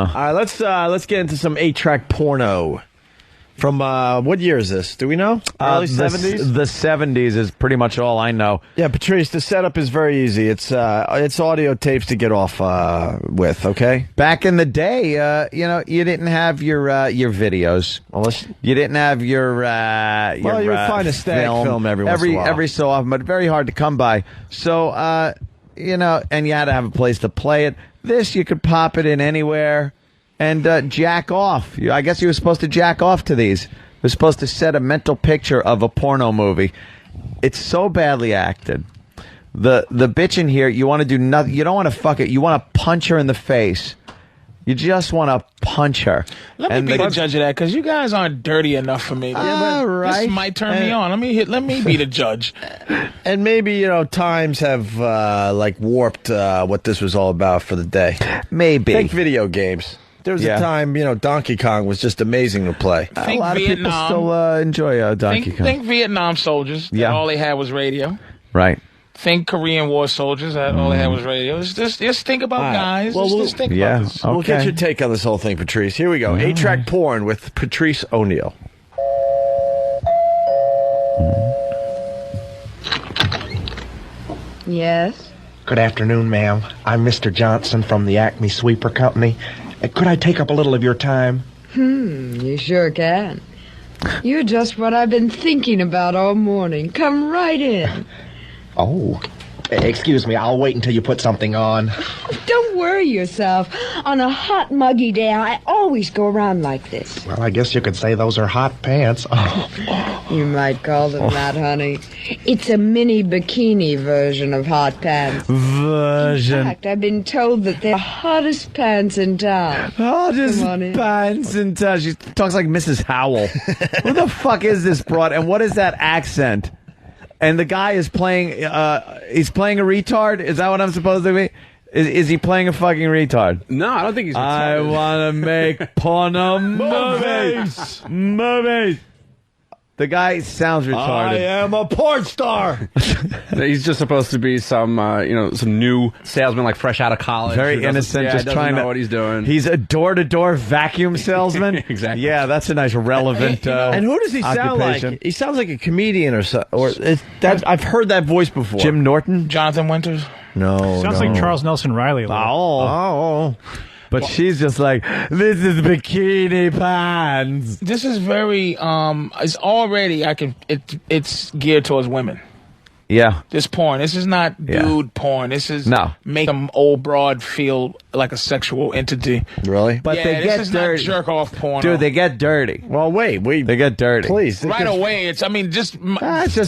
know. All right, let's get into some 8-track porno. From what year is this? Do we know? Early 70s? The 70s is pretty much all I know. Yeah, Patrice, the setup is very easy. It's audio tapes to get off with, okay? Back in the day, you didn't have your videos. You didn't have your you would find a static film every once in a while. Every so often, but very hard to come by. So, and you had to have a place to play it. This, you could pop it in anywhere. And jack off. I guess you were supposed to jack off to these. You were supposed to set a mental picture of a porno movie. It's so badly acted. The bitch in here, you want to do nothing. You don't want to fuck it. You want to punch her in the face. You just want to punch her. Let me be the judge of that, because you guys aren't dirty enough for me. Right. This might turn me on. Let me be the judge. And maybe, times have warped what this was all about for the day. Maybe. Think video games. There was a time, Donkey Kong was just amazing to play. Think a lot Vietnam. of people still enjoy Donkey Kong. Think Vietnam soldiers. Yeah. All they had was radio. Right. Think Korean War soldiers. All they had was radio. Just think about guys. Well, just think about this. Okay. We'll get your take on this whole thing, Patrice. Here we go. 8-track porn with Patrice Oneal. Yes? Good afternoon, ma'am. I'm Mr. Johnson from the Acme Sweeper Company. Could I take up a little of your time? You sure can. You're just what I've been thinking about all morning. Come right in. Oh, excuse me. I'll wait until you put something on. Don't worry yourself. On a hot, muggy day, I always go around like this. Well, I guess you could say those are hot pants. You might call them that, honey. It's a mini bikini version of hot pants. In fact, I've been told that they're the hottest pants in town. Hottest pants in town. She talks like Mrs. Howell. Who the fuck is this broad? And what is that accent? And the guy is playing, he's playing a retard? Is that what I'm supposed to be? Is he playing a fucking retard? No, I don't think he's retarded. I want to make porno movies. Movies. The guy sounds retarded. I am a porn star. He's just supposed to be some, some new salesman, like fresh out of college. Very innocent, just trying to know what he's doing. He's a door-to-door vacuum salesman. Exactly. Yeah, that's a nice relevant. And who does he sound like? He sounds like a comedian or so. I've heard that voice before. Jim Norton, Jonathan Winters. No, sounds like Charles Nelson Riley. Oh. But she's just like, this is bikini pants. This is very it's already it's geared towards women. Yeah. This porn. This is not dude porn. This is make them old broad feel like a sexual entity. Really? But they get dirty. Not jerk off porn. Dude, they get dirty. Well, wait. They get dirty. Please. Right away. It's just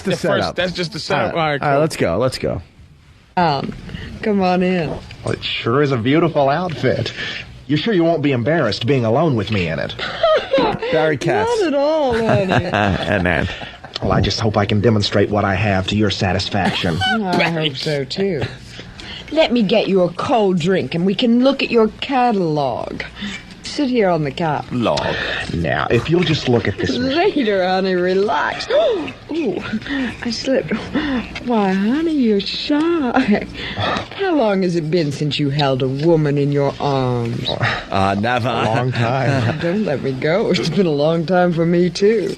the setup. That's just the setup. All right, let's go. Come on in. Well, it sure is a beautiful outfit. You sure you won't be embarrassed being alone with me in it? Barry Katz. Not at all, honey. And then. Well, I just hope I can demonstrate what I have to your satisfaction. I hope so, too. Let me get you a cold drink and we can look at your catalog. Sit here on the couch. Log. Now, if you'll just look at this. Later, honey, relax. Ooh, I slipped. Why, honey, you're shy. How long has it been since you held a woman in your arms? Never. A long time. Don't let me go. It's been a long time for me, too.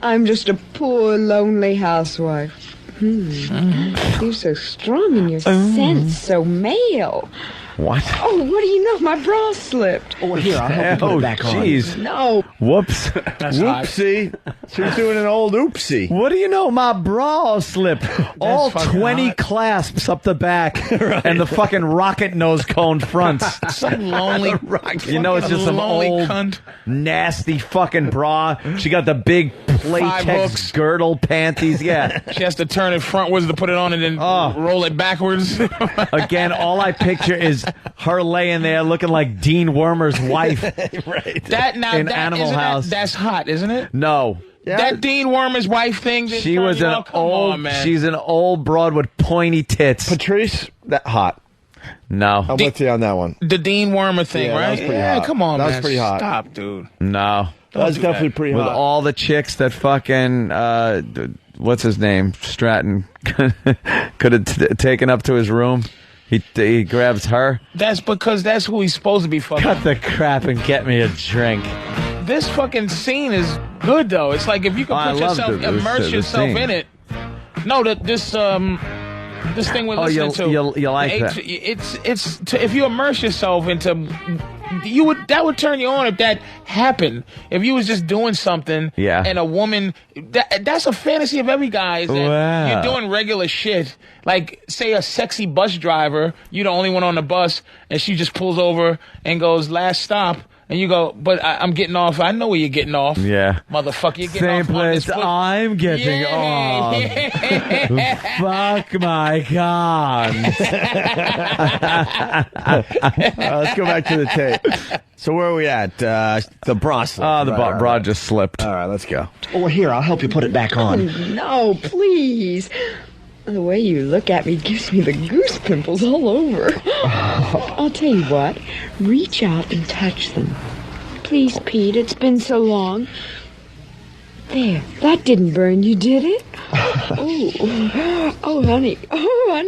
I'm just a poor, lonely housewife. You're so strong in your sense, so male. What? Oh, what do you know? My bra slipped. Oh, here, I'll help you put it back on. Jeez. No. Whoops. Whoopsie. She's doing an old oopsie. What do you know? My bra slipped. All 20 hot. clasps up the back and the fucking rocket nose cone fronts. Some lonely You know, it's just some lonely old, cunt. nasty fucking bra. She got the big hooks. Playtex girdle panties. Yeah. She has to turn it frontwards to put it on and then roll it backwards. Again, all I picture is her laying there looking like Dean Wormer's wife. Right. Animal House. That's hot, isn't it? No. That Dean Wormer's wife thing. She was an old. She's an old broad with pointy tits. Patrice, that hot. No. I'm with you on that one. The Dean Wormer thing, Yeah, right? that was pretty hot. Come on, That man. was pretty hot. Stop, dude. No. That was definitely pretty With hot. all the chicks that fucking what's his name, Stratton, could have taken up to his room. He grabs her. That's because that's who he's supposed to be fucking. Cut the crap and get me a drink. This fucking scene is good though. It's like if you can put yourself, immerse yourself in it. No, this thing we're listening to. You like that? If you immerse yourself into, that would turn you on if that happened. If you was just doing something, and a woman, that's a fantasy of every guy. Is that you're doing regular shit, like say a sexy bus driver, you're the only one on the bus, and she just pulls over and goes, "Last stop." And you go, but I'm getting off. I know where you're getting off. Yeah. Motherfucker, you're getting off. Same place I'm getting off. Fuck my God. Let's go back to the tape. So where are we at? The bra slip. Oh, the bra just slipped. All right, let's go. Oh, here, I'll help you put it back on. Oh, no, please. The way you look at me gives me the goose pimples all over. I'll tell you what. Reach out and touch them. Please, Pete, it's been so long. There, that didn't burn you, did it? Oh, honey,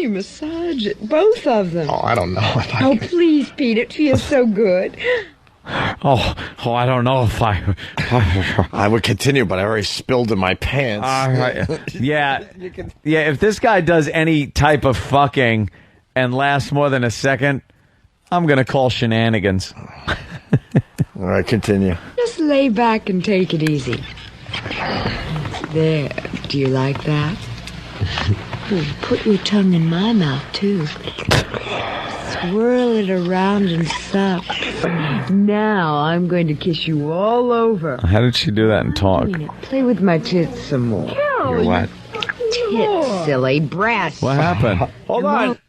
massage it. Both of them. Oh, I don't know if I Oh, please, Pete, it feels so good. Oh, I don't know if I would continue, but I already spilled in my pants. All right. Yeah. If this guy does any type of fucking and lasts more than a second, I'm going to call shenanigans. All right, continue. Just lay back and take it easy. There. Do you like that? Put your tongue in my mouth, too. Swirl it around and suck. Now I'm going to kiss you all over. How did she do that and talk? Play with my tits some more. Your what? Tits, silly breasts. What happened? Hold on.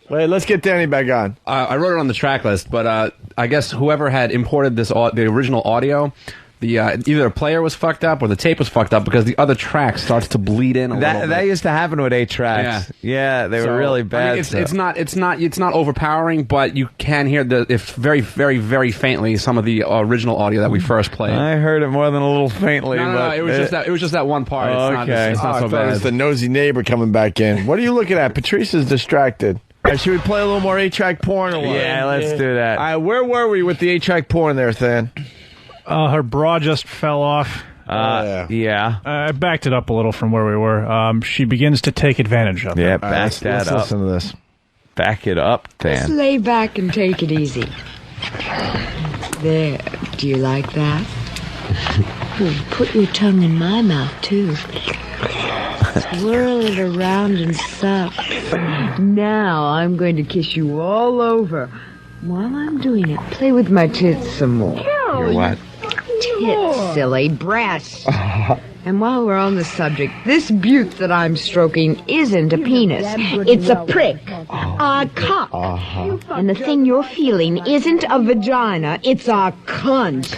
Wait, let's get Danny back on. I wrote it on the track list, but I guess whoever had imported the original audio, either the player was fucked up or the tape was fucked up because the other track starts to bleed in a little bit. That used to happen with 8 tracks. Yeah, they were really bad. I mean, it's not overpowering, but you can hear if very, very, very faintly some of the original audio that we first played. I heard it more than a little faintly. No, it was just that one part. Okay, it's not so I thought bad. it was the nosy neighbor coming back in. What are you looking at? Patrice is distracted. Should we play a little more 8-track porn or what? Yeah, let's do that. All right, where were we with the 8-track porn there, Than? Her bra just fell off. Yeah. I backed it up a little from where we were. She begins to take advantage of it. Yeah, back that let's up. Listen to this. Back it up, Just Than. lay back and take it easy. There. Do you like that? Put your tongue in my mouth, too. Swirl it around and suck. Now I'm going to kiss you all over. While I'm doing it, play with my tits some more. Your what? Tits, silly breasts. And while we're on the subject, this butte that I'm stroking isn't a penis. It's a prick. A cock. And the thing you're feeling isn't a vagina. It's a cunt.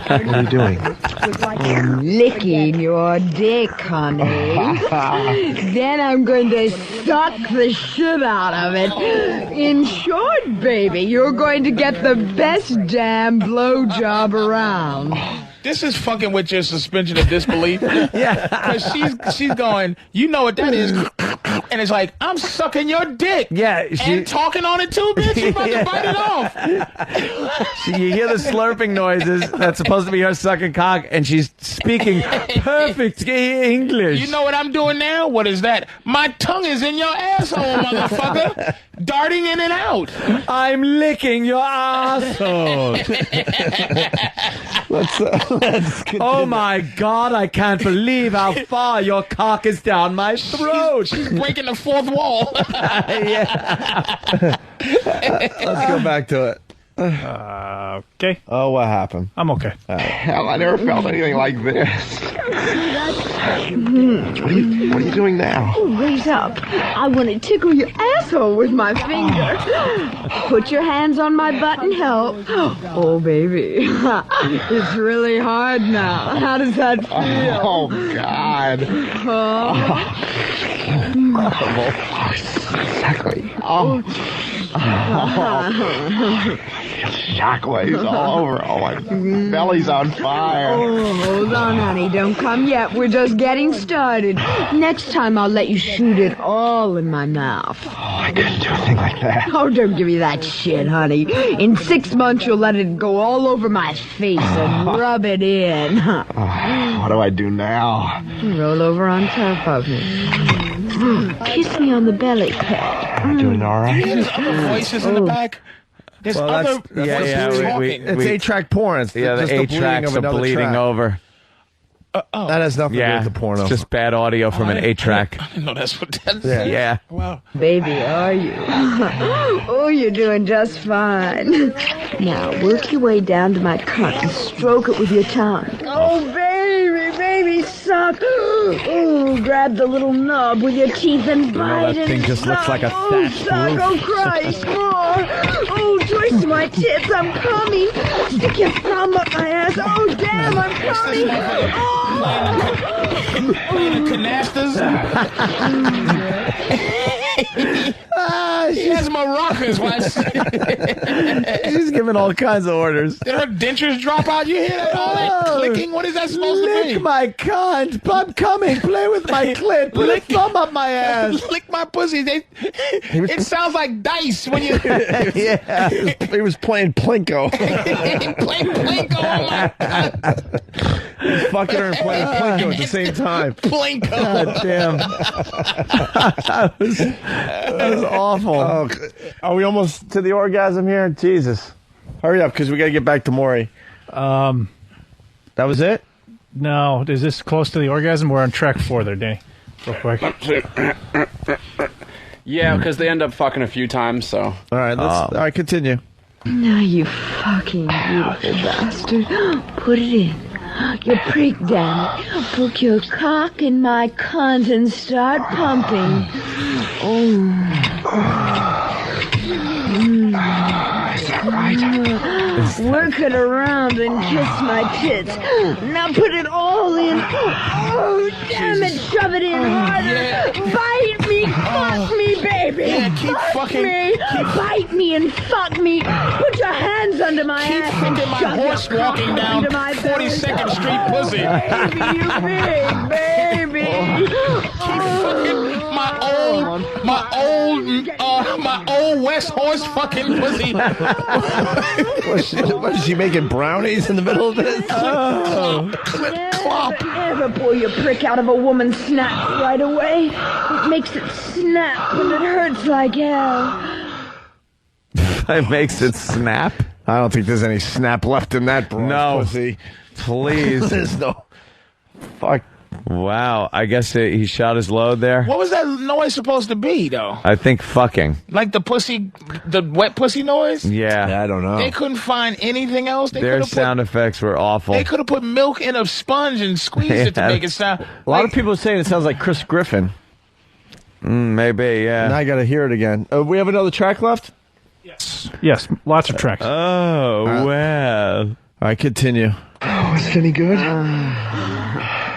What are you doing? I'm licking your dick, honey. Then I'm going to suck the shit out of it. In short, baby, you're going to get the best damn blowjob around. This is fucking with your suspension of disbelief. Yeah. Because she's going, you know what that is. And it's like, I'm sucking your dick. Yeah. And talking on it too, bitch. You about to bite it off. You hear the slurping noises. That's supposed to be her sucking cock, and she's speaking perfect English. You know what I'm doing now? What is that? My tongue is in your asshole, motherfucker. Darting in and out. I'm licking your asshole. Let's Oh my God, I can't believe how far your cock is down my throat. She's breaking the fourth wall. Yeah. Let's go back to it. Okay. Oh, what happened? I'm okay. Hell, I never felt anything like this. What are you doing now? Oh, raise up. I want to tickle your asshole with my finger. Put your hands on my butt and help. Oh, baby. It's really hard now. How does that feel? Oh, God. Oh. Exactly. Oh. Shockwaves all over. Oh, my belly's on fire. Oh, hold on, honey. Don't come yet. We're just getting started. Next time I'll let you shoot it all in my mouth. Oh, I couldn't do a thing like that. Oh, don't give me that shit, honey. In 6 months, you'll let it go all over my face and rub it in. What do I do now? Roll over on top of me. Kiss me on the belly, pet. Am I doing all right? There's other voices in the back. There's other voices talking. It's 8-track porn. It's the just 8 tracks are bleeding over. That has nothing to do with the porno. It's just bad audio from an 8-track. I didn't know that's what that Yeah. Wow. Baby, are you? Oh, you're doing just fine. Now, work your way down to my cunt and stroke it with your tongue. Oh, baby, suck. Oh, grab the little nub with your teeth and bite that thing and just looks like a oh, thatched suck. roof. Oh, Christ, more. Oh, twist my tits, I'm coming. Stick your thumb up my ass. Oh, damn, I'm coming. Playing the canastas. She has maracas. She's giving all kinds of orders. Did her dentures drop out? You hear that? All that clicking? What is that supposed to be? Lick my cunt. I'm coming. Play with my clit. Put a thumb up my ass. Lick my pussy. It sounds like dice when you Yeah. He was playing Plinko. play Plinko on my He's fucking her and playing Plinko at the same time. Plinko. God damn. that was awful. Oh, are we almost to the orgasm here? Jesus. Hurry up, because we got to get back to Maury. That was it? No, is this close to the orgasm? We're on track 4 there, Danny. Real quick. Yeah, because they end up fucking a few times, so. All right, continue. Now, you fucking beautiful bastard. Put it in. You prick, damn it. Put your cock in my cunt and start pumping. Is that right? Work it around and kiss my tits. Now put it all in. Oh, damn it. Shove it in harder. Bite me. Fuck me, baby. Yeah, keep fuck fucking- me. Bite me and fuck me. Put your hands under my Keep ass. fucking my Shove your horse cock walking down under my belly. 42nd Street pussy. Baby, you big baby. Keep fucking my old West Horse fucking pussy. What, is she making brownies in the middle of this? Never pull your prick out of a woman's snap right away. It makes it snap and it hurts like hell. It makes it snap. I don't think there's any snap left in that bronze pussy. Please. There's no... Fuck. Wow. I guess he shot his load there. What was that noise supposed to be, though? I think fucking. Like the wet pussy noise? Yeah. I don't know. They couldn't find anything else. Their sound effects were awful. They could have put milk in a sponge and squeezed it to make it sound. A lot of people are saying it sounds like Chris Griffin. Maybe, yeah. Now I got to hear it again. We have another track left? Yes, lots of tracks. Oh, well. All right, continue. Oh, is it any good?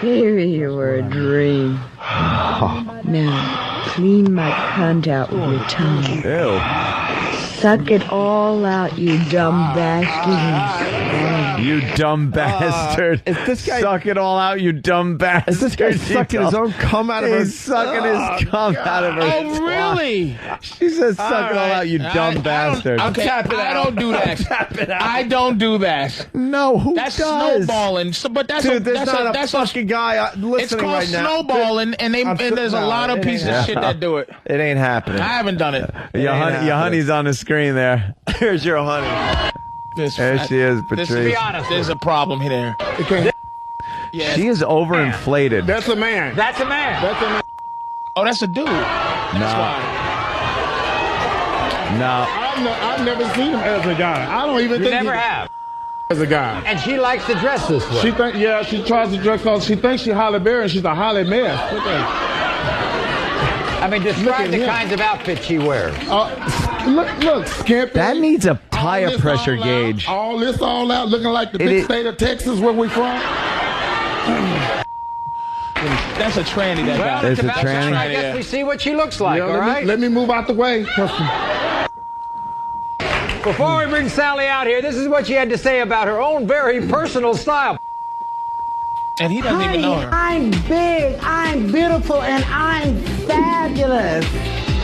Baby, you were a dream. Now, clean my cunt out with your tongue. Ew. Suck it all out, you dumb bastard. You dumb bastard. Is this guy... Suck it all out, you dumb bastard. Is this guy sucking his own cum out of her... He's sucking his cum out of her. Oh, really? She says, suck it all out, you dumb bastard. Okay, I don't do that. I don't do that. No, who That's does? snowballing. So, but that's Dude, there's that's not that's a fucking guy It's listening called right now. snowballing, and there's a lot of pieces of shit that do it. It ain't happening. I haven't done it. Your honey's on the screen there. Here's your honey. There she is, Patrice. To be honest, there's a problem here. Yeah. She is overinflated. That's a man. That's a man. That's a man. Oh, that's a dude. That's why. No. I've never seen him as a guy. I don't even think never have. As a guy. And she likes to dress this way. She tries to dress because she thinks she's Holly Berry and she's a Holly mess. I mean, describe the kinds of outfits she wears. Look, skimpy. That needs a tire pressure gauge. All this all out, looking like the big state of Texas where we from. That's a tranny, that guy. There's a tranny? I guess we see what she looks like, all right? Let me move out the way. Before we bring Sally out here, this is what she had to say about her own very personal style. And he doesn't even know her. I'm big, I'm beautiful, and I'm fabulous.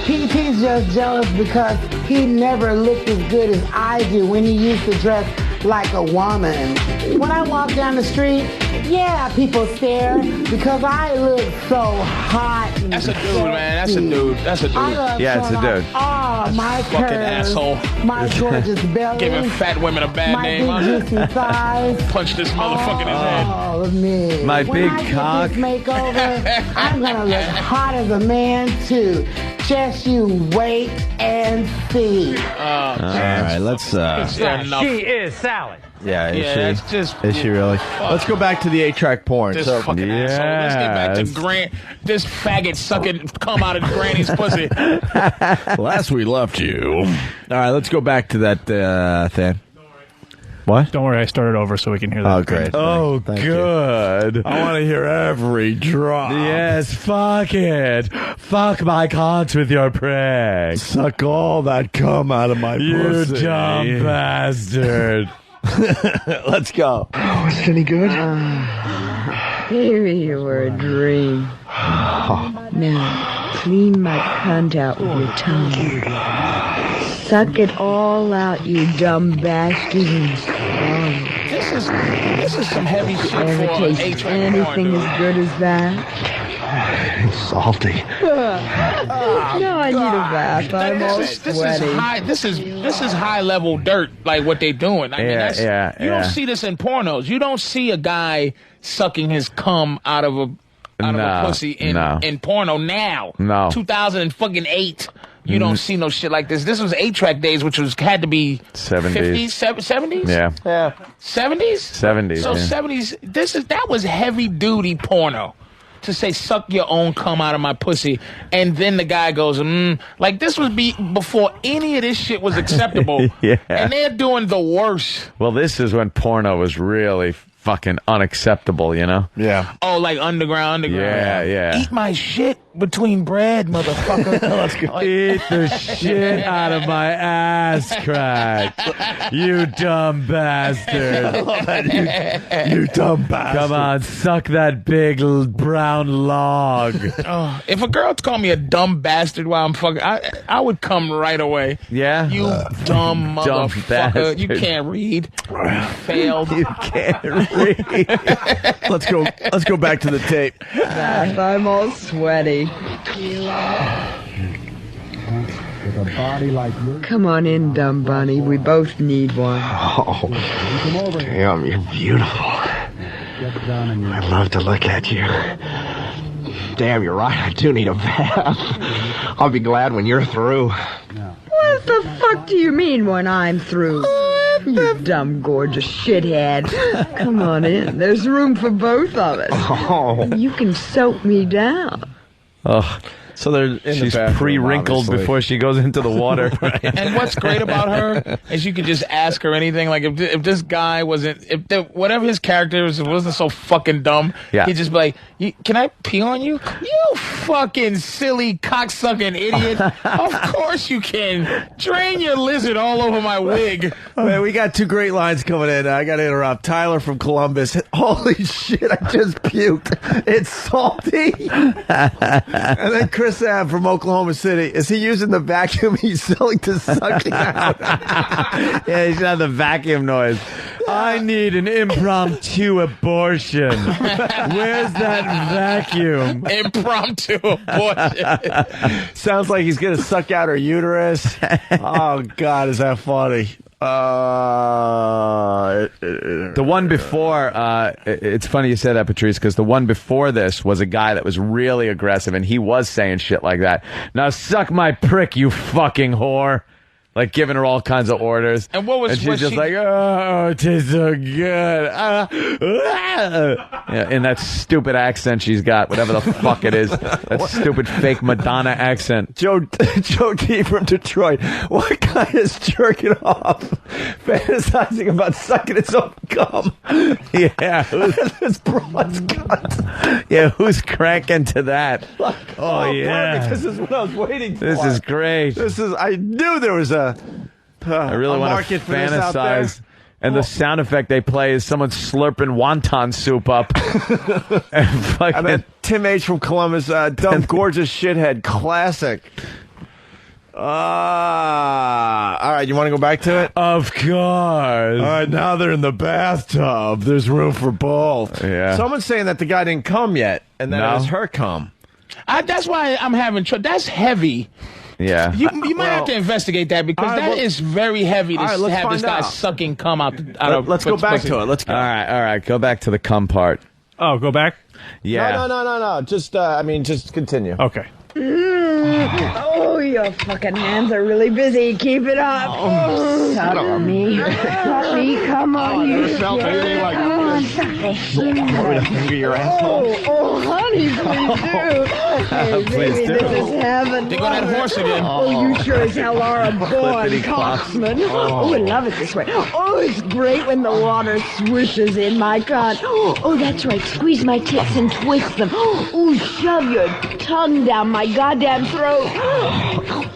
PT's just jealous because he never looked as good as I do when he used to dress like a woman. When I walk down the street, yeah, people stare because I look so hot. And that's a dude, man. That's a dude. That's a dude. Yeah, it's a dude. Oh, my fucking curves, asshole. my gorgeous belly, Giving fat women a bad my name. big juicy thighs. Punch this motherfucker in his head. Oh, me. My when big I cock. Get this makeover, I'm gonna look hot as a man too. Just you wait and see. All right, let's. She is Sally. Yeah, That's just. Is she really? Let's go back to the 8-track porn. This fucking asshole. Let's get back to this faggot sucking come out of Granny's pussy. Last we left you. All right, let's go back to that thing. What? Don't worry, I started over so we can hear that. Oh, great. Oh, Thank good. You. I want to hear every drop. Yes, fuck it. Fuck my cunt with your prick. Suck all that cum out of my You pussy. dumb bastard. Let's go. Oh, is it any good? Baby, you were a dream. Now, clean my cunt out with your tongue. Suck it all out, you dumb bastard. This is some heavy shit Ever for taste 8-track anything porn, dude. as good as that? It's salty. No, I need a bath. I'm all sweaty. This is high level dirt, like what they doing. I mean, that's, you don't see this in pornos. You don't see a guy sucking his cum out of a pussy in porno now. No. 2008. You don't see no shit like this. This was 8-track days, which had to be 70s. 50s, 70s? Yeah. 70s? 70s. So yeah. 70s, that was heavy duty porno. To say, suck your own cum out of my pussy. And then the guy goes, like this was before any of this shit was acceptable. Yeah. And they're doing the worst. Well, this is when porno was really fucking unacceptable, you know? Yeah. Oh, like underground. Yeah. Eat my shit between bread, motherfucker. Let's go. Eat the shit out of my ass crack. You dumb bastard. I love that. You dumb bastard. Come on, suck that big brown log. If a girl called me a dumb bastard while I'm fucking, I would come right away. Yeah? You dumb motherfucker. Bastard. You can't read. You failed. You can't read. Let's go back to the tape. I'm all sweaty. Come on in, dumb bunny. We both need one. Oh, damn, you're beautiful. I'd love to look at you. Damn, you're right. I do need a bath. I'll be glad when you're through. What the fuck do you mean when I'm through? You dumb, gorgeous shithead. Come on in. There's room for both of us. Oh. You can soak me down. Oh, So they're in she's the bathroom, pre-wrinkled obviously. before she goes into the water. And what's great about her is you can just ask her anything. Like if this guy wasn't, whatever his character was, wasn't so fucking dumb, he'd just be like, "Can I pee on you? You fucking silly cocksucking idiot! Of course you can. Drain your lizard all over my wig." Man, we got two great lines coming in. I got to interrupt. Tyler from Columbus. Holy shit! I just puked. It's salty. And then Chris Ab from Oklahoma City. Is he using the vacuum he's selling to suck it out? Yeah, he should have the vacuum noise. I need an impromptu abortion. Where's that vacuum? Impromptu abortion. Sounds like he's going to suck out her uterus. Oh, God, is that funny? The one before, it's funny you said that, Patrice, because the one before this was a guy that was really aggressive, and he was saying shit like that. Now suck my prick, you fucking whore. Like giving her all kinds of orders. And what was? And she's was just she, like, oh, it tastes so good. Yeah, in that stupid accent she's got, whatever the fuck it is. That stupid fake Madonna accent. Joe T from Detroit. What guy is jerking off, fantasizing about sucking his own cum? Yeah, This broad's cunt. yeah, who's cranking to that? Oh yeah. perfect. This is what I was waiting for. This is great. I knew there was a I really want to market for this out there. fantasize. And the sound effect they play is someone slurping wonton soup up. And then Tim H. from Columbus, dumb, gorgeous shithead, classic. All right, you want to go back to it? Of course. All right, now they're in the bathtub. There's room for both. Yeah. Someone's saying that the guy didn't come yet, and that it was her cum. That's why I'm having trouble. That's heavy. Yeah. You might have to investigate that because that is very heavy to let's have this find guy out. sucking cum out. Let's go back to it. Let's go. All right. Go back to the cum part. Oh, go back? Yeah. No. Just, just continue. Okay. Oh, your fucking hands are really busy. Keep it up. Oh, suck me. Suck me. Come on, you. Felt anything like Come on, suck me. Want me to finger your asshole? Oh, honey, please do. Hey, baby, this is heaven. They go that horse again. Oh, you sure as hell are a born Clippity-clop. coxman. Oh, I love it this way. Oh, it's great when the water swishes in my cunt. Oh, that's right. Squeeze my tits and twist them. Oh, shove your tongue down my goddamn throat.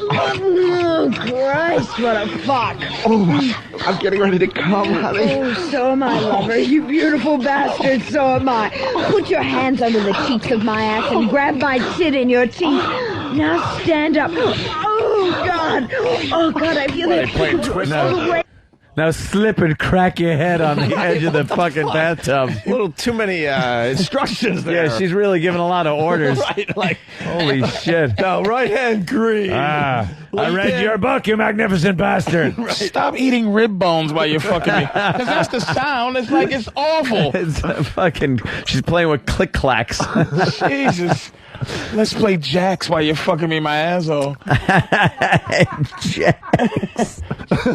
Oh, Christ, what a fuck. Oh, I'm getting ready to come, honey. Oh, so am I, lover. You beautiful bastard, so am I. Put your hands under the cheeks of my ass and grab my tit in your teeth. Now stand up. Oh, God. Oh, God, I feel that. Now slip and crack your head on the edge of the fucking bathtub. A little too many instructions there. Yeah, she's really giving a lot of orders. Right, like, holy shit. Now, right hand green. I read your book, you magnificent bastard. Right. Stop eating rib bones while you're fucking me. Because that's the sound. It's like it's awful. It's fucking. She's playing with click clacks. Jesus. Let's play jacks while you're fucking me in my asshole. Jacks.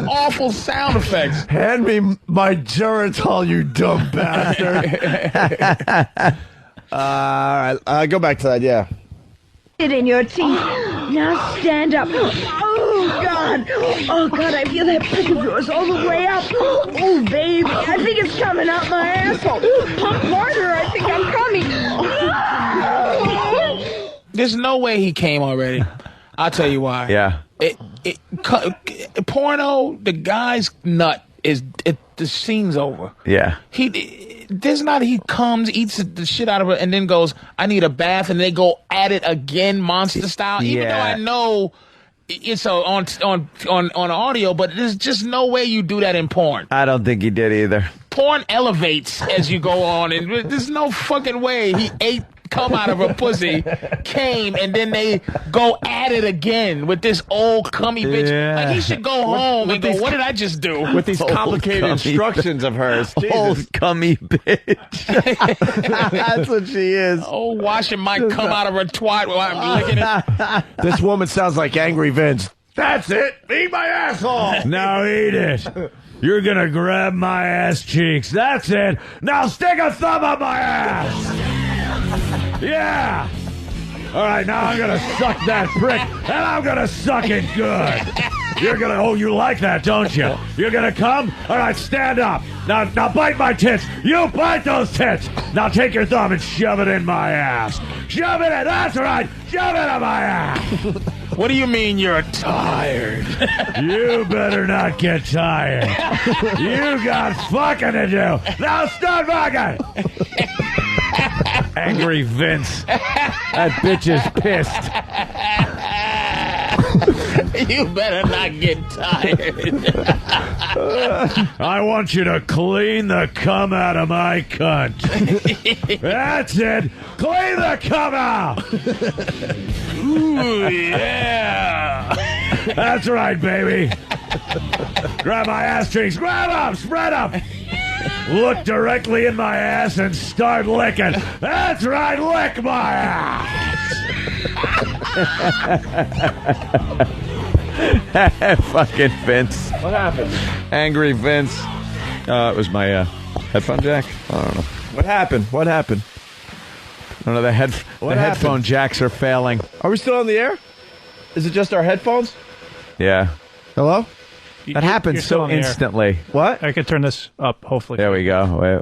Awful sound effects. Hand me my Geritol, you dumb bastard. All right, go back to that, yeah. It in your teeth. Now stand up. Oh, God. Oh, God, I feel that prick of yours all the way up. Oh, baby, I think it's coming out my asshole. Pump harder, I think I'm coming. There's no way he came already. I'll tell you why. Yeah. Porno, the guy's nut the scene's over. Yeah. He comes, eats the shit out of it, and then goes, I need a bath, and they go at it again, monster style. Even though I know it's on audio, but there's just no way you do that in porn. I don't think he did either. Porn elevates as you go on, and there's no fucking way he ate come out of a pussy, came, and then they go at it again with this old cummy bitch. Yeah. Like, he should go home and go, what did I just do? With these complicated instructions of hers. Old cummy bitch. That's what she is. Oh, washing my cum out of her twat while I'm licking it. This woman sounds like Angry Vince. That's it. Eat my asshole. Now eat it. You're gonna grab my ass cheeks. That's it. Now stick a thumb up my ass. Yeah. All right, now I'm gonna suck that prick, and I'm gonna suck it good. You're gonna, you like that, don't you? You're gonna come? All right, stand up. Now bite my tits. You bite those tits. Now take your thumb and shove it in my ass. Shove it in. That's right. Shove it in my ass. What do you mean you're tired? You better not get tired. You got fucking to do. Now start fucking. Angry Vince. That bitch is pissed. You better not get tired. I want you to clean the cum out of my cunt. That's it. Clean the cum out. Ooh, yeah. That's right, baby. Grab my ass cheeks. Grab them. Spread them. Look directly in my ass and start licking. That's right. Lick my ass. Fucking Vince. What happened? Angry Vince. It was my headphone jack. I don't know. What happened? What happened? I don't know. The headphone jacks are failing. Are we still on the air? Is it just our headphones? Yeah. Hello? That happens You're still so on the air. instantly. What? I could turn this up, hopefully. There we go. Wait.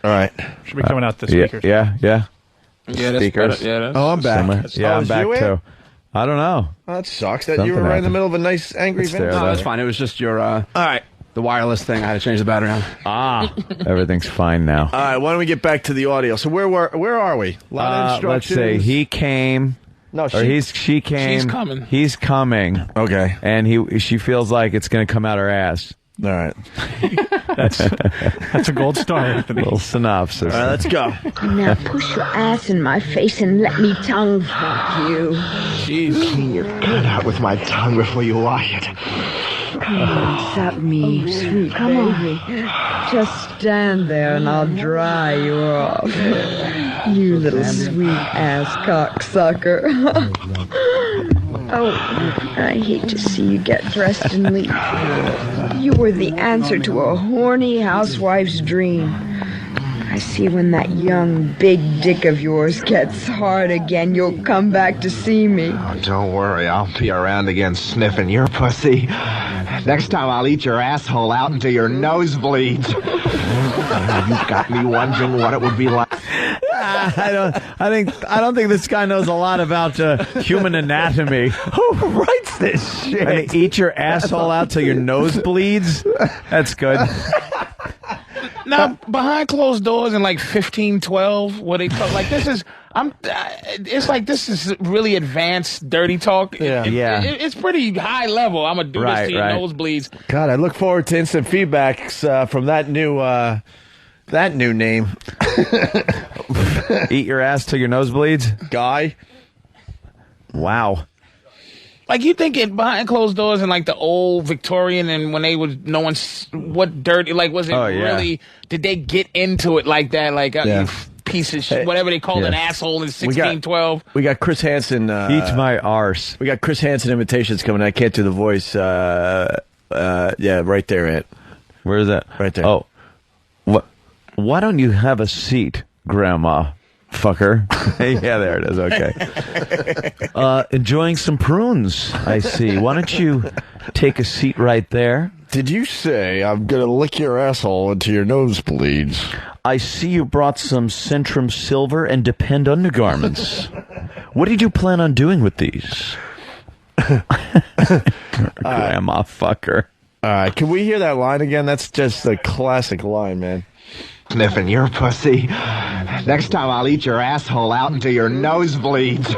All right. Should be coming out the speakers. Yeah. Yeah, that's Speakers. better. Yeah, that's Oh, I'm back. Yeah, I'm back you in? too. I don't know. That sucks. That Something you were right in the happened. middle of a nice angry It's there, video. No, though. that's fine. It was just your All right. the wireless thing. I had to change the battery on. Everything's fine now. All right, why don't we get back to the audio? So where are we? A lot of Let's instructions. say he came. No, Or she came. She's coming. He's coming. Okay. And she feels like it's going to come out her ass. All right. That's a gold star, Anthony. Little synopsis. All right, let's go. Now push your ass in my face and let me tongue fuck you. Jeez. Clean your gun out with my tongue before you wash it. Come on, suck me, sweet baby. Just stand there and I'll dry you off. You little sweet-ass cocksucker. Oh, I hate to see you get dressed and leave. You were the answer to a horny housewife's dream. I see when that young big dick of yours gets hard again, you'll come back to see me. Oh, don't worry, I'll be around again sniffing your pussy. Next time I'll eat your asshole out until your nose bleeds. You've got me wondering what it would be like. I don't think this guy knows a lot about human anatomy. Who writes this shit? And eat your asshole out till your nose bleeds. That's good. Now, behind closed doors in like 1512, where they talk like this is, it's like this is really advanced dirty talk. Yeah. It's pretty high level. I'm gonna do this to your nosebleeds. God, I look forward to instant feedbacks from that new name. Eat your ass till your nose bleeds? Guy. Wow. Like you think it behind closed doors in like the old Victorian and when they was knowing what dirty, like was it really, did they get into it like that? Like you piece of shit, whatever they called an asshole in 1612. We got Chris Hansen. Eat my arse. We got Chris Hansen imitations coming. I can't do the voice. Yeah, right there, Ant. Where is that? Right there. Oh. Why don't you have a seat, Grandma? Fucker. Yeah, there it is. Okay. Enjoying some prunes, I see. Why don't you take a seat right there? Did you say I'm going to lick your asshole until your nose bleeds? I see you brought some Centrum Silver and Depend undergarments. What did you plan on doing with these? Grandma fucker. Can we hear that line again? That's just a classic line, man. Sniffing your pussy. Next time I'll eat your asshole out until your nose bleeds.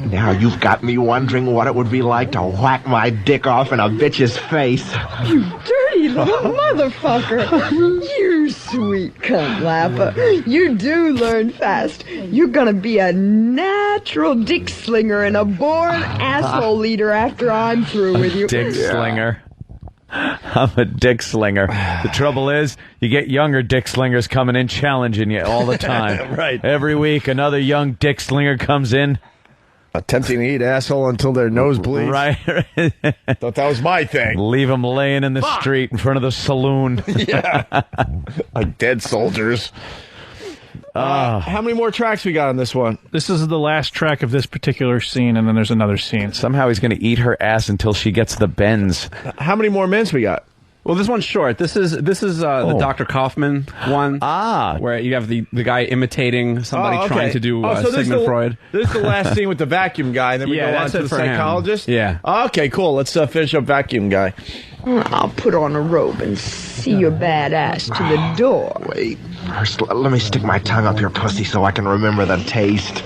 Now you've got me wondering what it would be like to whack my dick off in a bitch's face. You dirty little motherfucker. You sweet cunt lapper. You do learn fast. You're gonna be a natural dick slinger and a born asshole leader after I'm through with you. Dick slinger. I'm a dick slinger. The trouble is, you get younger dick slingers coming in challenging you all the time. Right. Every week, another young dick slinger comes in. Attempting to eat asshole until their nose bleeds. Right. Thought that was my thing. Leave them laying in the street in front of the saloon. Yeah. Like dead soldiers. How many more tracks we got on this one? This is the last track of this particular scene, and then there's another scene. Somehow he's going to eat her ass until she gets the bends. How many more minutes we got? Well, this one's short. This is the Dr. Kaufman one. Where you have the guy imitating somebody trying to do Sigmund Freud. This is the last scene with the vacuum guy, and then we go on to the psychologist? Yeah. Okay, cool. Let's finish up vacuum guy. I'll put on a robe and see your bad ass to the door. Wait, first let me stick my tongue up your pussy so I can remember the taste.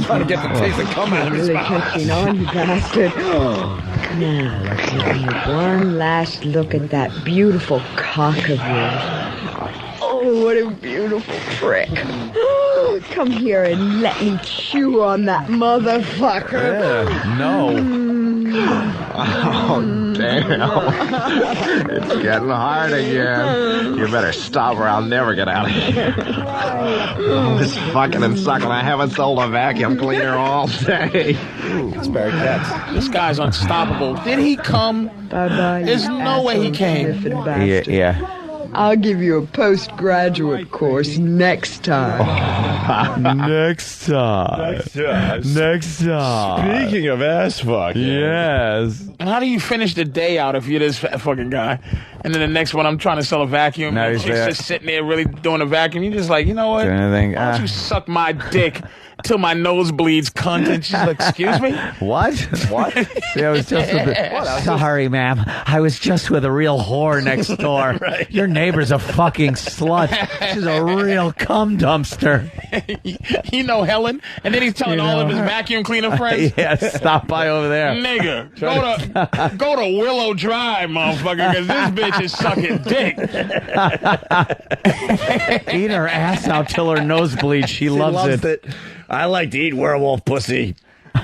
Trying to get the taste of cum out of his Really mouth. catching on, you bastard. Now, give me one last look at that beautiful cock of yours. Oh, what a beautiful prick. Come here and let me chew on that motherfucker. No. Oh, damn. It's getting hard again. You better stop or I'll never get out of here. All this fucking and sucking, I haven't sold a vacuum cleaner all day. It's Barry Katz. This guy's unstoppable. Did he come? Bye-bye. There's no way he came. Yeah. I'll give you a postgraduate course next time. Next time. Next time. Speaking of ass fuck. Yes. And how do you finish the day out if you're this fucking guy? And then the next one, I'm trying to sell a vacuum. Now He's he's there. just sitting there really doing a vacuum. You're just like, you know what? Doing anything, Why don't you suck my dick till my nose bleeds, cunt. And she's like, excuse me? What? What? See, I was just with the, sorry, ma'am. I was just with a real whore next door. Right. Your neighbor's a fucking slut. She's a real cum dumpster. You know Helen? And then he's telling all of his vacuum cleaner friends. Yeah, stop by over there. Nigga, go to Willow Drive, motherfucker, because this bitch is sucking dick. Eat her ass out till her nose bleeds. She loves it. I like to eat werewolf pussy. All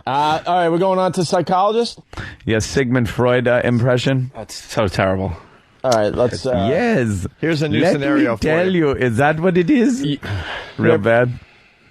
right, we're going on to psychologist. Yeah, Sigmund Freud impression. That's so terrible. All right, let's. Yes. Here's a new Let scenario me for tell you. Is that what it is? Real bad.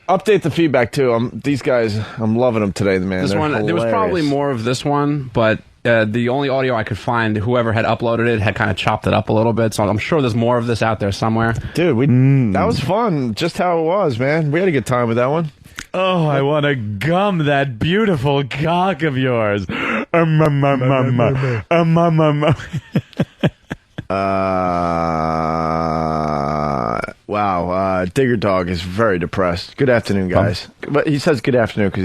Update the feedback too. These guys, I'm loving them today, man. This They're one, there was hilarious. probably more of this one, but the only audio I could find, whoever had uploaded it had kind of chopped it up a little bit. So I'm sure there's more of this out there somewhere. Dude, that was fun. Just how it was, man. We had a good time with that one. Oh, I want to gum that beautiful cock of yours. Wow. Digger Dog is very depressed. Good afternoon, guys. But he says good afternoon because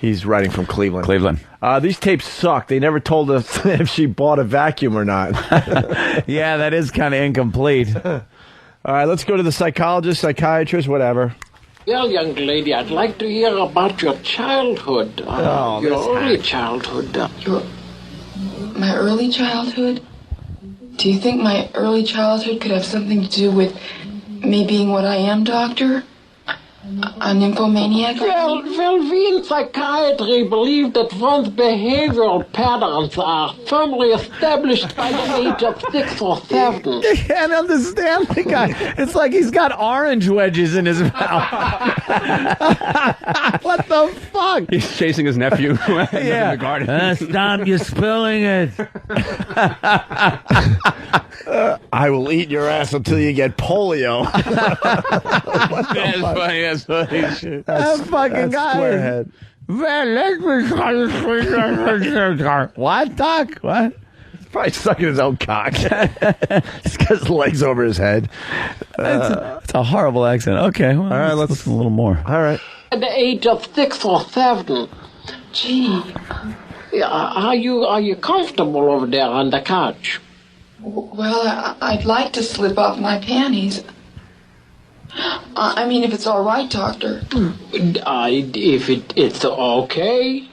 he's writing from Cleveland. These tapes suck. They never told us if she bought a vacuum or not. Yeah, that is kind of incomplete. All right, let's go to the psychologist, psychiatrist, whatever. Well, young lady, I'd like to hear about your childhood. Your early childhood. My early childhood? Do you think my early childhood could have something to do with me being what I am, Doctor? A nymphomaniac? Well, we in psychiatry believe that one's behavioral patterns are firmly established by the age of 6 or 7. I can't understand the guy. It's like he's got orange wedges in his mouth. What the fuck? He's chasing his nephew in the garden. Stop you spilling it. I will eat your ass until you get polio. That's funny. That's funny shit. That fucking guy. Squarehead. Well, let me what, Doc? What? He's probably sucking his own cock. He's got his legs over his head. It's a horrible accent. Okay, well, all right, let's listen a little more. All right. At the age of 6 or 7. Gee. Are you comfortable over there on the couch? Well, I'd like to slip off my panties. I mean, if it's all right, Doctor. If it's okay.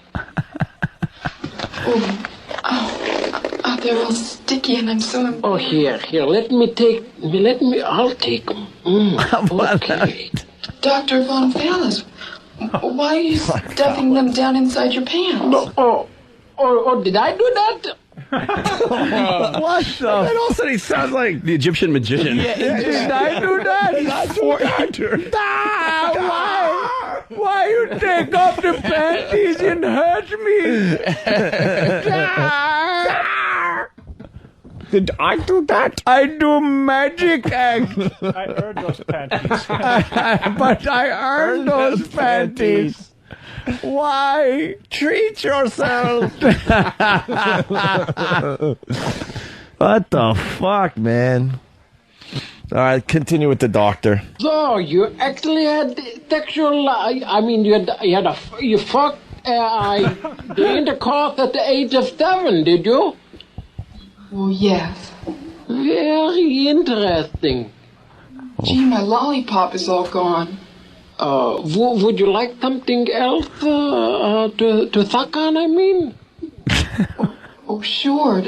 Oh, they're all sticky and I'm so embarrassed. Oh, here, I'll take them. Okay. Dr. Von Fallis, why are you stuffing them down inside your pants? Oh, did I do that? What the? And also he sounds like the Egyptian magician. Did I do that? Why you take off the panties and hurt me? Did I do that? I do magic act. I earned those panties. But I earned those panties. Why? Treat yourself. What the fuck, man? All right, continue with the doctor. So you actually had sexual? you fucked the intercourse at the age of 7, did you? Well, yes. Very interesting. Gee, my lollipop is all gone. Would you like something else to suck on, I mean? Oh, sure.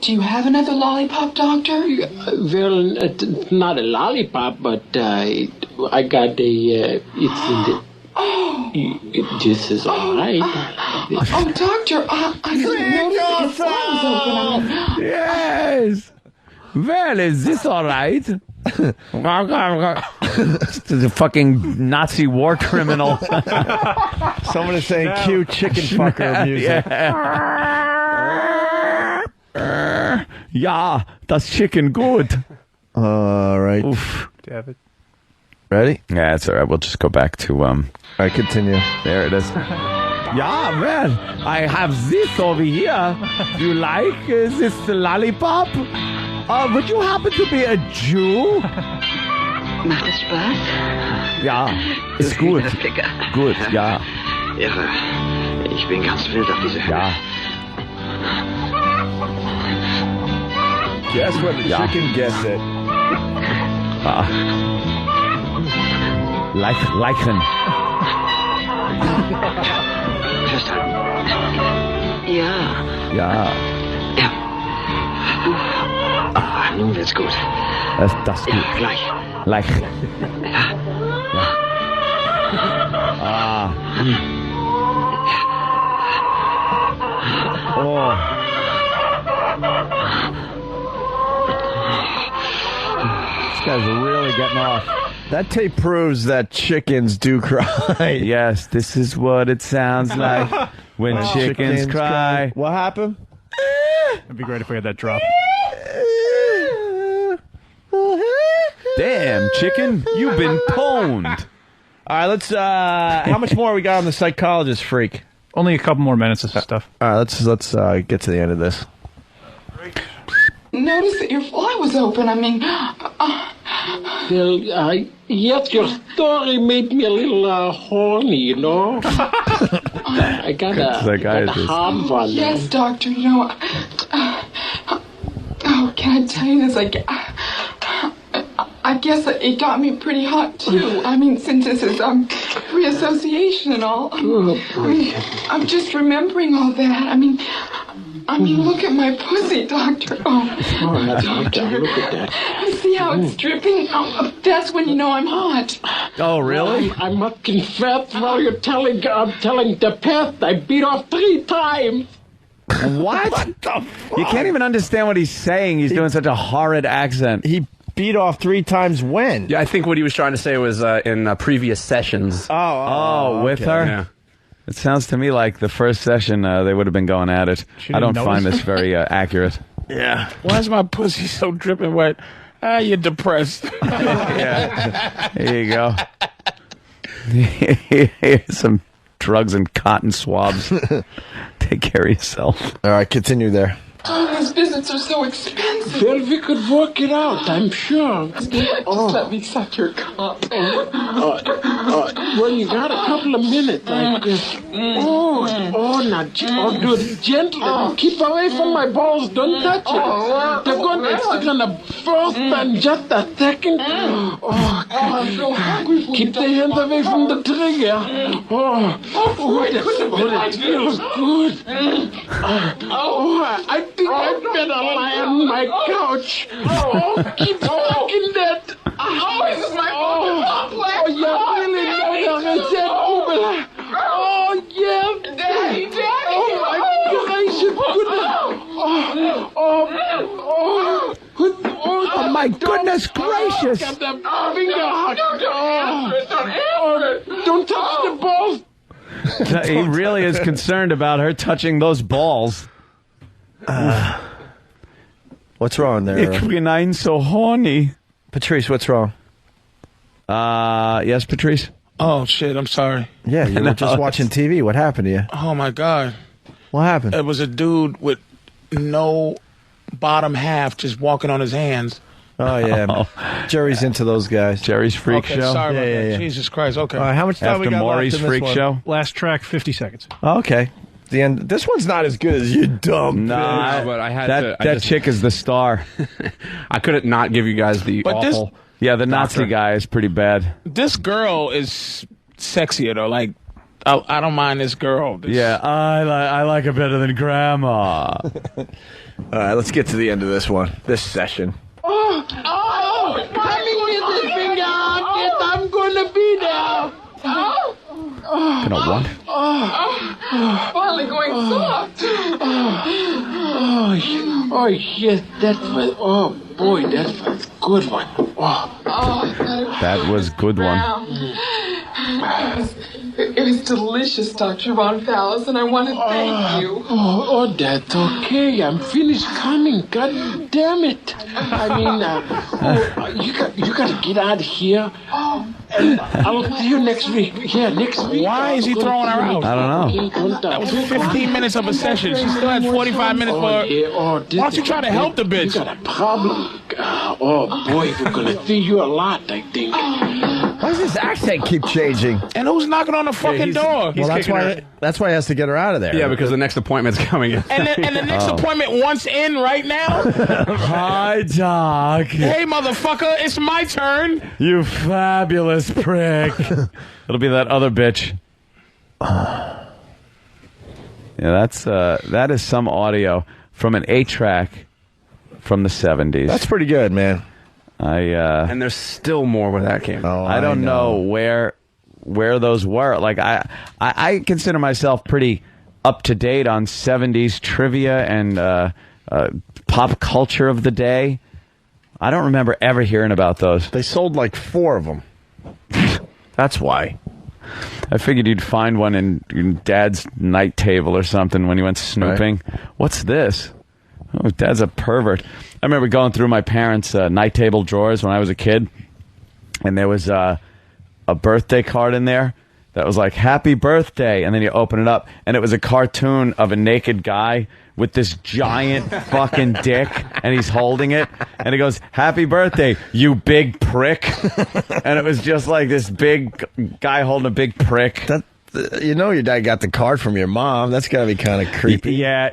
Do you have another lollipop, Doctor? Well, it's not a lollipop, but I got a... This is all right. Oh, Doctor, I didn't notice that your phone was open. Yes. Well, is this all right? The fucking Nazi war criminal. Someone is saying cue chicken fucker music. Yeah, that's chicken good. All right. Oof. David. Ready? Yeah, that's all right. We'll just go back to All right, continue. There it is. Yeah, man. I have this over here. Do you like this lollipop? Would you happen to be a Jew? Macht es Spaß? Ja, ist gut. Gut, ja. Irre. Ich bin ganz wild auf diese Höhe. Ja. Guess what the chicken gets it. Ah. Leichen. Ja. Ja. Nun wird's gut. Das ist gut. Ja, gleich. Leichen. Ja. Ah. Oh. This guy's really getting off. That tape proves that chickens do cry. Yes, this is what it sounds like when chickens cry. What happened? It'd be great if we had that drop. Damn, chicken, you've been pwned. All right, let's. How much more we got on the psychologist freak? Only a couple more minutes of stuff. All right, let's get to the end of this. Notice that your fly was open. I mean, Well, yes, your story made me a little horny, you know? I got a hard one. yes, doctor. You know, oh, can I tell you this? I guess it got me pretty hot too. I mean, since this is reassociation and all. I'm just remembering all that. I mean, look at my pussy, doctor. Doctor, look at that. See how it's dripping? That's when you know I'm hot. Oh, really? I must confess, while I'm telling the pest, I beat off 3 times. What? What the fuck? You can't even understand what he's saying. He's doing such a horrid accent. He beat off 3 times when? Yeah, I think what he was trying to say was in previous sessions. With her? Yeah. It sounds to me like the first session they would have been going at it. I don't find this very accurate. Yeah. Why is my pussy so dripping wet? You're depressed. Yeah. Here you go. Here's some drugs and cotton swabs. Take care of yourself. All right, continue there. Oh, these visits are so expensive. Well, we could work it out, I'm sure. Just let me suck your cock. Well, you got a couple of minutes, I guess. Now, do it gently. Keep away from my balls. Don't touch it. It's gonna burst in just a second. I'm so hungry. Keep the hands away from the trigger. That feels good. I think I'd better lie on my couch. Keep sucking that. This is my complex. Yeah, really, yeah. Daddy. Oh, my gracious. Oh, my goodness gracious. Got the finger hot. Don't touch the balls. He really is concerned about her touching those balls. What's wrong there? Ich bin so horny. Patrice, what's wrong? Yes, Patrice? Oh, shit, I'm sorry. Yeah, you were just watching TV. What happened to you? Oh, my God. What happened? It was a dude with no bottom half just walking on his hands. Oh, yeah. Jerry's into those guys. Jerry's Freak Okay, Show? sorry about that. Yeah. Jesus Christ, okay. All right, how much time we After got Maury's left in Freak this Show? one? Last track, 50 seconds. Oh, okay. The end. This one's not as good as you dumb. Nah, No, but I had that chick is the star. I couldn't not give you guys the But awful. Yeah, the Nazi guy is pretty bad. This girl is sexier, though. Like, I don't mind this girl. Yeah, I like it better than Grandma. All right, let's get to the end of this one. This session. Coming with this finger. I'm gonna be there. Gonna what? Finally going soft. Oh, yes, that was. Oh, boy, that was good one. That was good one. It was delicious, Dr. Von Fallis, and I want to thank you. That's okay. I'm finished coming. God damn it. I mean, you got to get out of here. I'll see you next week. Yeah, next week. Why is he throwing her out? I don't know. That was 15 minutes of a session. She still had 45 minutes for. Why don't you try to help the bitch? You got a problem. Oh boy, we're gonna see you a lot, I think. Why does his accent keep changing? And who's knocking on the fucking door? Well, that's why he has to get her out of there. Yeah, because the next appointment's coming in. And the next appointment once in right now? Hi, Doc. Hey, motherfucker, it's my turn. You fabulous prick. It'll be that other bitch. Yeah, that is some audio from an 8-track from the 70s. That's pretty good, man. And there's still more where that came from. I don't know where those were. Like I consider myself pretty up to date on 70s trivia and pop culture of the day. I don't remember ever hearing about those. They sold like 4 of them. That's why. I figured you'd find one in Dad's night table or something when he went snooping. Right. What's this? Oh, Dad's a pervert. I remember going through my parents' night table drawers when I was a kid, and there was a birthday card in there that was like, happy birthday, and then you open it up, and it was a cartoon of a naked guy with this giant fucking dick, and he's holding it, and it goes, happy birthday, you big prick. And it was just like this big guy holding a big prick. You know your dad got the card from your mom. That's got to be kind of creepy. Yeah,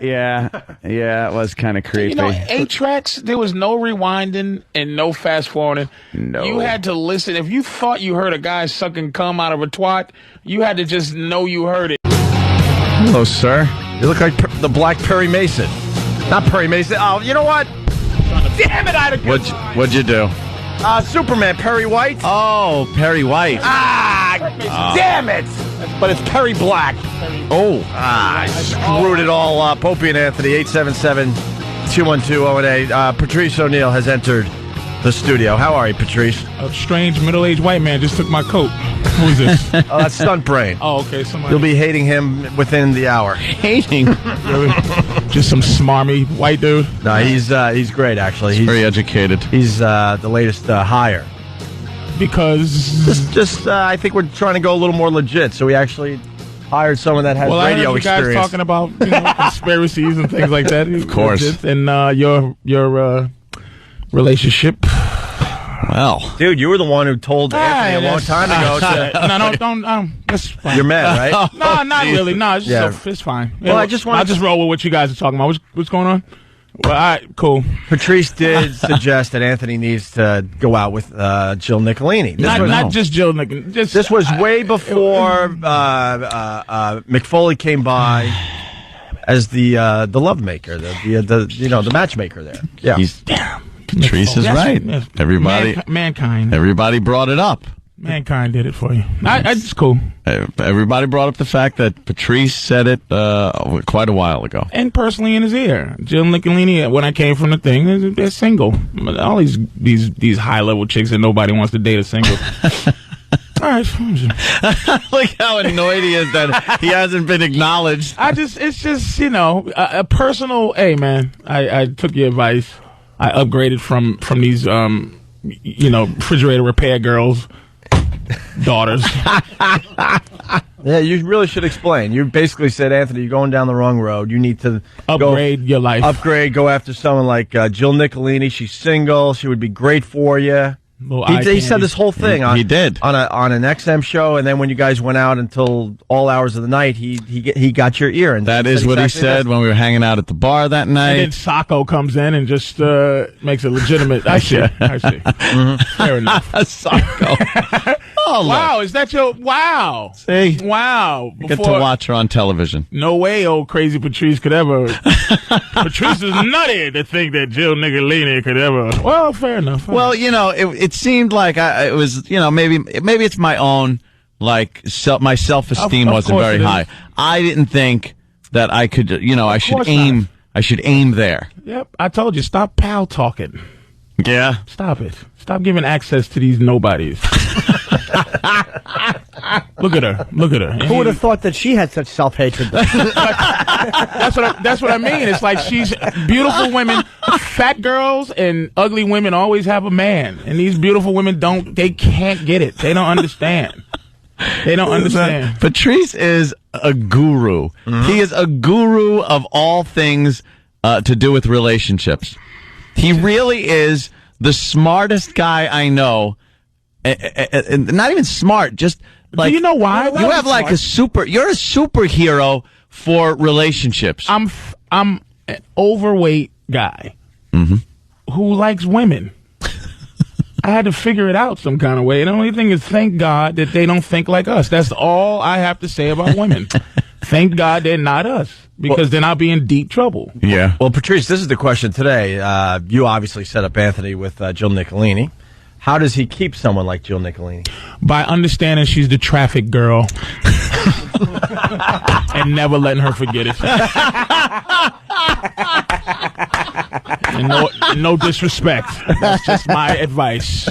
it was kind of creepy. You know, 8 tracks, there was no rewinding and no fast forwarding. No. You had to listen. If you thought you heard a guy sucking cum out of a twat, you had to just know you heard it. Hello, sir. You look like the Black Perry Mason. Not Perry Mason. Oh, you know what? Damn it, I'd have What'd you do? Superman, Perry White. Oh, Perry White. Damn it! But it's Perry Black. I screwed it all up. Opie and Anthony, 877-212-018. Patrice Oneal has entered the studio. How are you, Patrice? A strange middle-aged white man just took my coat. Who is this? Oh, that's Stunt Brain. Oh, okay. Somebody. You'll be hating him within the hour. Hating? Just some smarmy white dude? No, he's great, actually. He's very educated. He's the latest hire. Because I think we're trying to go a little more legit, so we actually hired someone that has radio experience. I heard you guys talking about conspiracies and things like that. Of course. And your relationship. Well, dude, you were the one who told Anthony a long time ago. Don't. That's fine. You're mad, right? No, not really. No, it's it's fine. Well, I'll just roll with what you guys are talking about. What's going on? Well, all right, cool. Patrice did suggest that Anthony needs to go out with Jill Nicolini. Not just Jill Nicolini. This was way before McFoley came by as the love maker, the matchmaker there. Yeah. Patrice is right. Mankind. Everybody brought it up. Mankind did it for you. It's cool. Everybody brought up the fact that Patrice said it quite a while ago. And personally in his ear. Jill Nicolini, when I came from the thing, they're single. All these high-level chicks that nobody wants to date are single. All right. Look how annoyed he is that he hasn't been acknowledged. It's just, a personal, hey, man, I took your advice. I upgraded from these, refrigerator repair girls' daughters. Yeah, you really should explain. You basically said, Anthony, you're going down the wrong road. You need to upgrade your life. Go after someone like Jill Nicolini. She's single. She would be great for you. He said this whole thing on an XM show, and then when you guys went out until all hours of the night, he got your ear. And that is what he said when we were hanging out at the bar that night. And then Sacco comes in and just makes it legitimate. I see. Mm-hmm. Fair enough. Sacco. Oh, wow, look. Is that your... Wow. See? Wow. You get to watch her on television. No way old crazy Patrice could ever... Patrice is nutty to think that Jill Nicolini could ever... Well, fair enough. Well, it seemed like it was, maybe it's my own, like, my self-esteem wasn't very high. I didn't think that I could, I should aim there. Yep. I told you, stop pal talking. Yeah. Stop it. Stop giving access to these nobodies. Look at her. Look at her. Who would have thought that she had such self-hatred? That's what I mean. It's like she's beautiful women, fat girls and ugly women always have a man, and these beautiful women they can't get it. They don't understand. They don't understand. Patrice is a guru. Mm-hmm. He is a guru of all things to do with relationships. He really is the smartest guy I know. Not even smart, just like. Do you know why? You have like you're a superhero for relationships. I'm an overweight guy who likes women. I had to figure it out some kind of way. And the only thing is, thank God that they don't think like us. That's all I have to say about women. Thank God they're not us, because then I'll be in deep trouble. Yeah. Well, Patrice, this is the question today. You obviously set up Anthony with Jill Nicolini. How does he keep someone like Jill Nicolini? By understanding she's the traffic girl and never letting her forget it. And no disrespect. That's just my advice.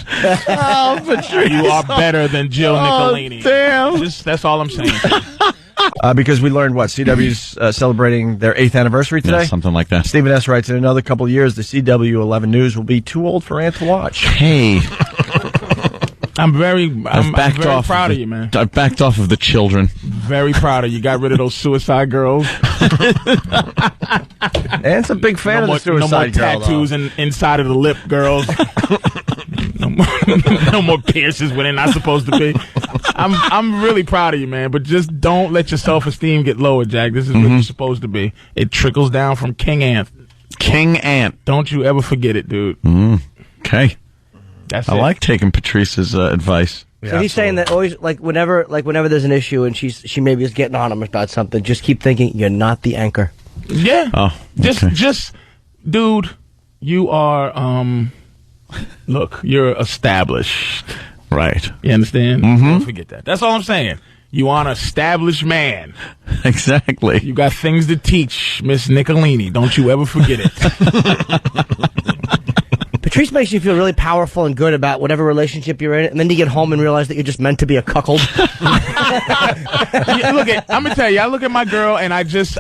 Oh, Patrice. You are better than Jill Nicolini. Damn. That's all I'm saying. Because we learned CW's celebrating their 8th anniversary today? Yeah, something like that. Stephen S. writes, in another couple of years, the CW 11 News will be too old for Ant to watch. Hey. I'm very proud of you, man. I've backed off of the children. Very proud of you. Got rid of those suicide girls. Ant's a big fan of the suicide girl. No more tattoos inside of the lip, girls. No more piercings when they're not supposed to be. I'm really proud of you, man. But just don't let your self-esteem get lower, Jack. This is what you're supposed to be. It trickles down from King Ant. King Ant. Don't you ever forget it, dude. Okay. That's I like taking Patrice's advice. So he's saying that always, whenever there's an issue and she maybe is getting on him about something, just keep thinking you're not the anchor. Yeah. Oh. Okay. Just, dude, you are. Look, you're established. Right. You understand? Mm-hmm. Don't forget that. That's all I'm saying. You are an established man. Exactly. You got things to teach, Miss Nicolini. Don't you ever forget it. Patrice makes you feel really powerful and good about whatever relationship you're in, and then you get home and realize that you're just meant to be a cuckold. I'm gonna tell you, I look at my girl and I just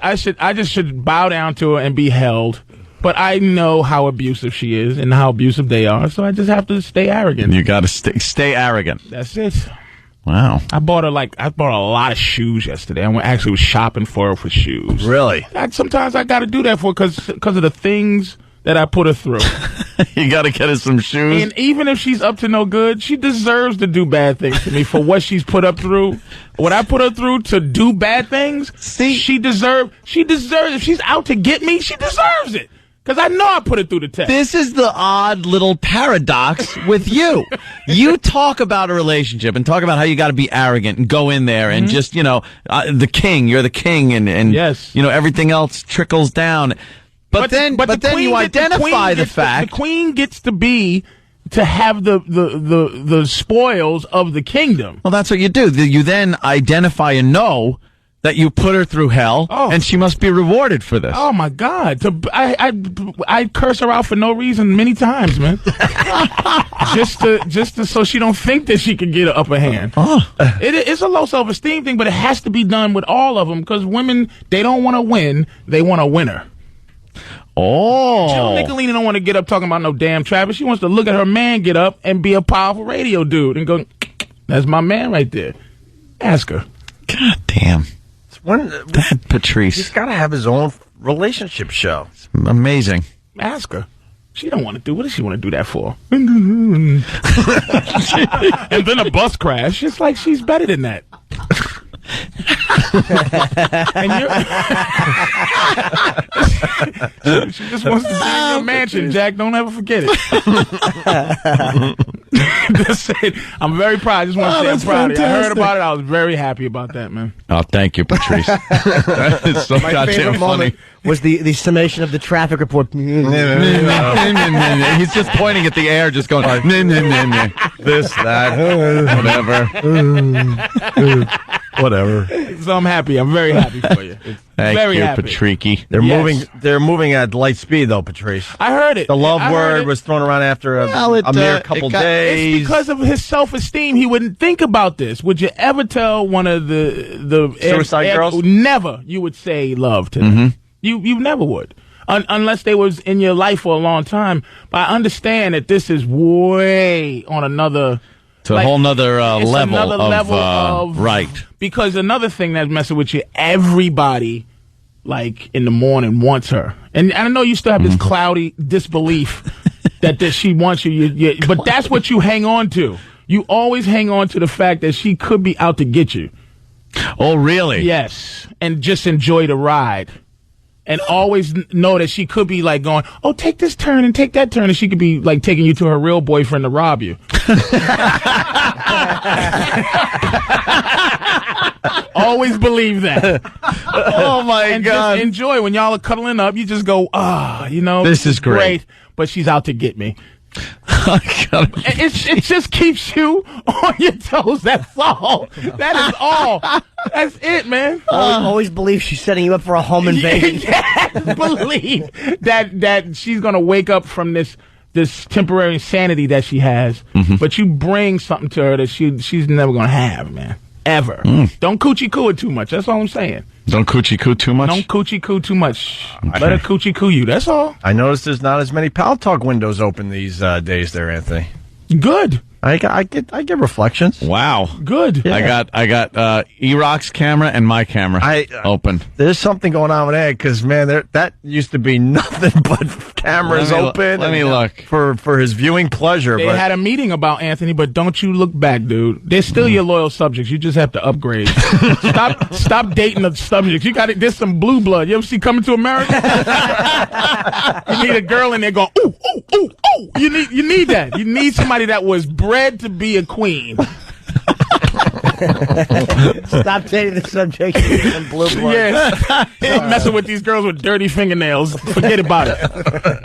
should bow down to her and be held. But I know how abusive she is and how abusive they are, so I just have to stay arrogant. You got to stay arrogant. That's it. Wow. I bought a lot of shoes yesterday. I actually was shopping for her for shoes. Really? Sometimes I got to do that for because of the things that I put her through. You got to get her some shoes. And even if she's up to no good, she deserves to do bad things to me for what she's put up through. What I put her through to do bad things, she deserves. If she's out to get me, she deserves it. Because I know I put it through the test. This is the odd little paradox with you. You talk about a relationship and talk about how you got to be arrogant and go in there and just, the king, you're the king, and yes. Everything else trickles down. But then you identify the fact the queen gets to have the spoils of the kingdom. Well, that's what you do. You then identify and know that you put her through hell, and she must be rewarded for this. Oh my God! I curse her out for no reason many times, man. just to so she don't think that she can get an upper hand. It's a low self-esteem thing, but it has to be done with all of them because women, they don't want to win; they want a winner. Jill Nicolini don't want to get up talking about no damn Travis. She wants to look at her man get up and be a powerful radio dude and go, "That's my man right there." Ask her. God damn. That Patrice. He's got to have his own relationship show. It's amazing. Ask her. She don't want to do. What does she want to do that for? And then a bus crash. It's like she's better than that. And she just wants to be in your mansion, Jack. Don't ever forget it. That's it. I'm very proud. I just want to say I'm proud of you. I heard about it. I was very happy about that, man. Oh, thank you, Patrice. That is so My goddamn favorite moment was the summation of the traffic report. He's just pointing at the air, just going, this, that, whatever. Whatever. So I'm happy. I'm very happy for you. Very you, happy. Patricky. They're moving at light speed, though, Patrice. I heard it. The love I heard word it. was thrown around after a mere couple It's days. because of his self-esteem. He wouldn't think about this. Would you ever tell one of the Suicide girls? Never. You would say love to them. You never would. Unless they was in your life for a long time. But I understand that this is way on another... It's a whole nother level of right. Because another thing that's messing with you, everybody, like, in the morning wants her. And I know you still have this cloudy disbelief that she wants you, but that's what you hang on to. You always hang on to the fact that she could be out to get you. Oh, really? Yes. And just enjoy the ride. And always know that she could be like going, oh, take this turn and take that turn. And she could be like taking you to her real boyfriend to rob you. Always believe that. Oh, my God. Just enjoy. When y'all are cuddling up, you just go, This is great. But she's out to get me. It just keeps you on your toes. That's all. That is all. That's it, man. Always believe she's setting you up for a home invasion. Yes, believe that she's gonna wake up from this temporary insanity that she has, but you bring something to her that she's never gonna have, man. Ever. Don't coochie coo it too much. That's all I'm saying. Don't coochie coo too much? Don't coochie coo too much. Let her coochie coo you. That's all. I noticed there's not as many Pal Talk windows open these days there, Anthony. Good. I get reflections. Wow. Good. Yeah. I got E-Rock's camera and my camera open. There's something going on with Ed because, man, that used to be nothing but cameras open. Let me look. For his viewing pleasure. They had a meeting about Anthony, but don't you look back, dude. They're still your loyal subjects. You just have to upgrade. Stop dating the subjects. You got it. There's some blue blood. You ever see Coming to America? You need a girl in there going, ooh, ooh, ooh, ooh. You need that. You need somebody that was bred to be a queen. Stop dating the subject and blue blood. Yes. Messing with these girls with dirty fingernails. Forget about it.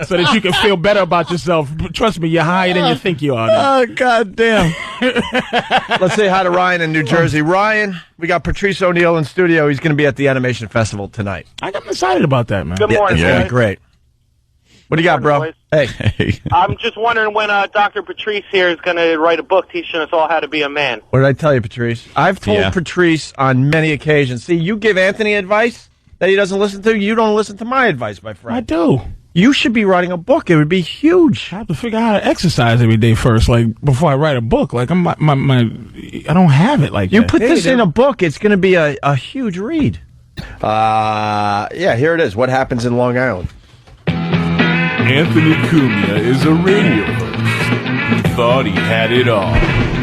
So that you can feel better about yourself. Trust me, you're higher than you think you are. Oh, God damn. Let's say hi to Ryan in New Jersey. Ryan, we got Patrice Oneal in studio. He's going to be at the Animation Festival tonight. I'm excited about that, man. Good morning, It's going to boys. be great. What do you got, bro? Hey. I'm just wondering when Dr. Patrice here is going to write a book teaching us all how to be a man. What did I tell you, Patrice? I've told Patrice on many occasions. See, you give Anthony advice that he doesn't listen to. You don't listen to my advice, my friend. I do. You should be writing a book. It would be huge. I have to figure out how to exercise every day first, like before I write a book. Like I don't have it like you that. put this in a book. It's going to be a huge read. Yeah, here it is. What happens in Long Island? Anthony Cumia is a radio host who thought he had it all.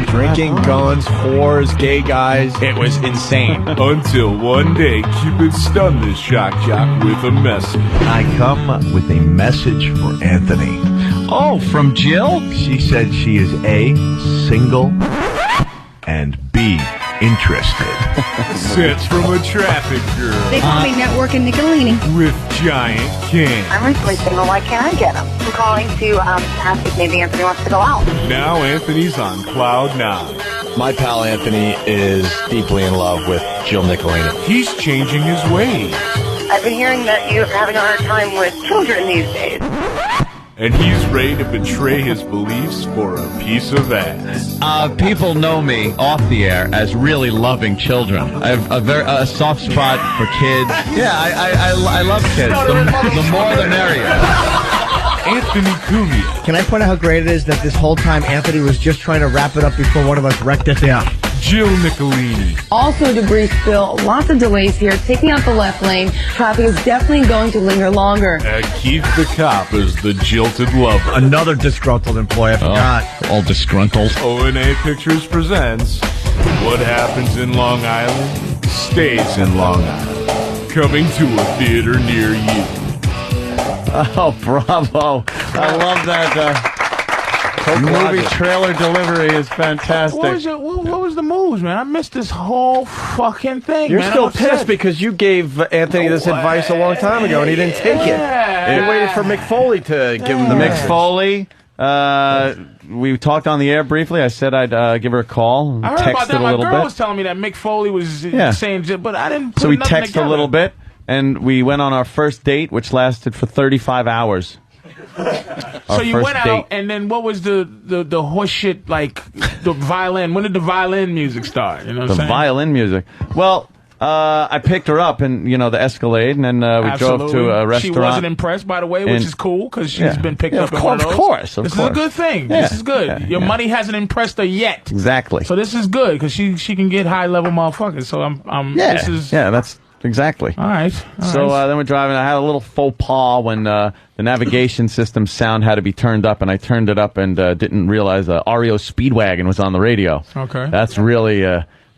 Drinking, guns, whores, gay guys. It was insane. Until one day, Cupid stunned this shock jock with a message. I come with a message for Anthony. Oh, from Jill? She said she is A, single, and B, interested. Sent from a traffic girl. They call me Network and Nicolini. With giant cans. I'm recently single. Why can't I get them? I'm calling to ask if maybe Anthony wants to go out. Now Anthony's on cloud nine. My pal Anthony is deeply in love with Jill Nicolini. He's changing his ways. I've been hearing that you're having a hard time with children these days. And he's ready to betray his beliefs for a piece of ass. People know me off the air as really loving children. I have a soft spot for kids. Yeah, I love kids. The more the merrier. Anthony Cumia. Can I point out how great it is that this whole time Anthony was just trying to wrap it up before one of us wrecked it? Yeah. Jill Nicolini. Also debris spill, lots of delays here, taking out the left lane. Traffic is definitely going to linger longer. And Keith the cop is the jilted lover. Another disgruntled employee, I forgot. All disgruntled. O&A Pictures presents What Happens in Long Island Stays in Long Island. Coming to a theater near you. Oh, bravo. I love that. Movie trailer delivery is fantastic. What was the moves, man? I missed this whole fucking thing. You're man. still pissed because you gave Anthony this advice a long time ago and he didn't take it. He waited for Mick Foley to give him the Mick message. Foley. We talked on the air briefly. I said I'd give her a call. I heard about Texted that. a My little girl bit. was telling me that Mick Foley was saying, but I didn't. Put So we nothing texted together. a little bit. and we went on our first date, which lasted for 35 hours. So you went out, and then what was the horse shit, like the violin? When did the violin music start? You know what I'm saying? Violin music. Well, I picked her up in, the Escalade, and then we drove to a restaurant. She wasn't impressed, by the way, which is cool, because she's been picked up in one of those. Of course. This is a good thing. Yeah. This is good. Your money hasn't impressed her yet. Exactly. So this is good, because she can get high-level motherfuckers. So this is... Yeah, that's... Exactly. All right. So then we're driving. I had a little faux pas when the navigation system sound had to be turned up, and I turned it up and didn't realize REO Speedwagon was on the radio. Okay. That's really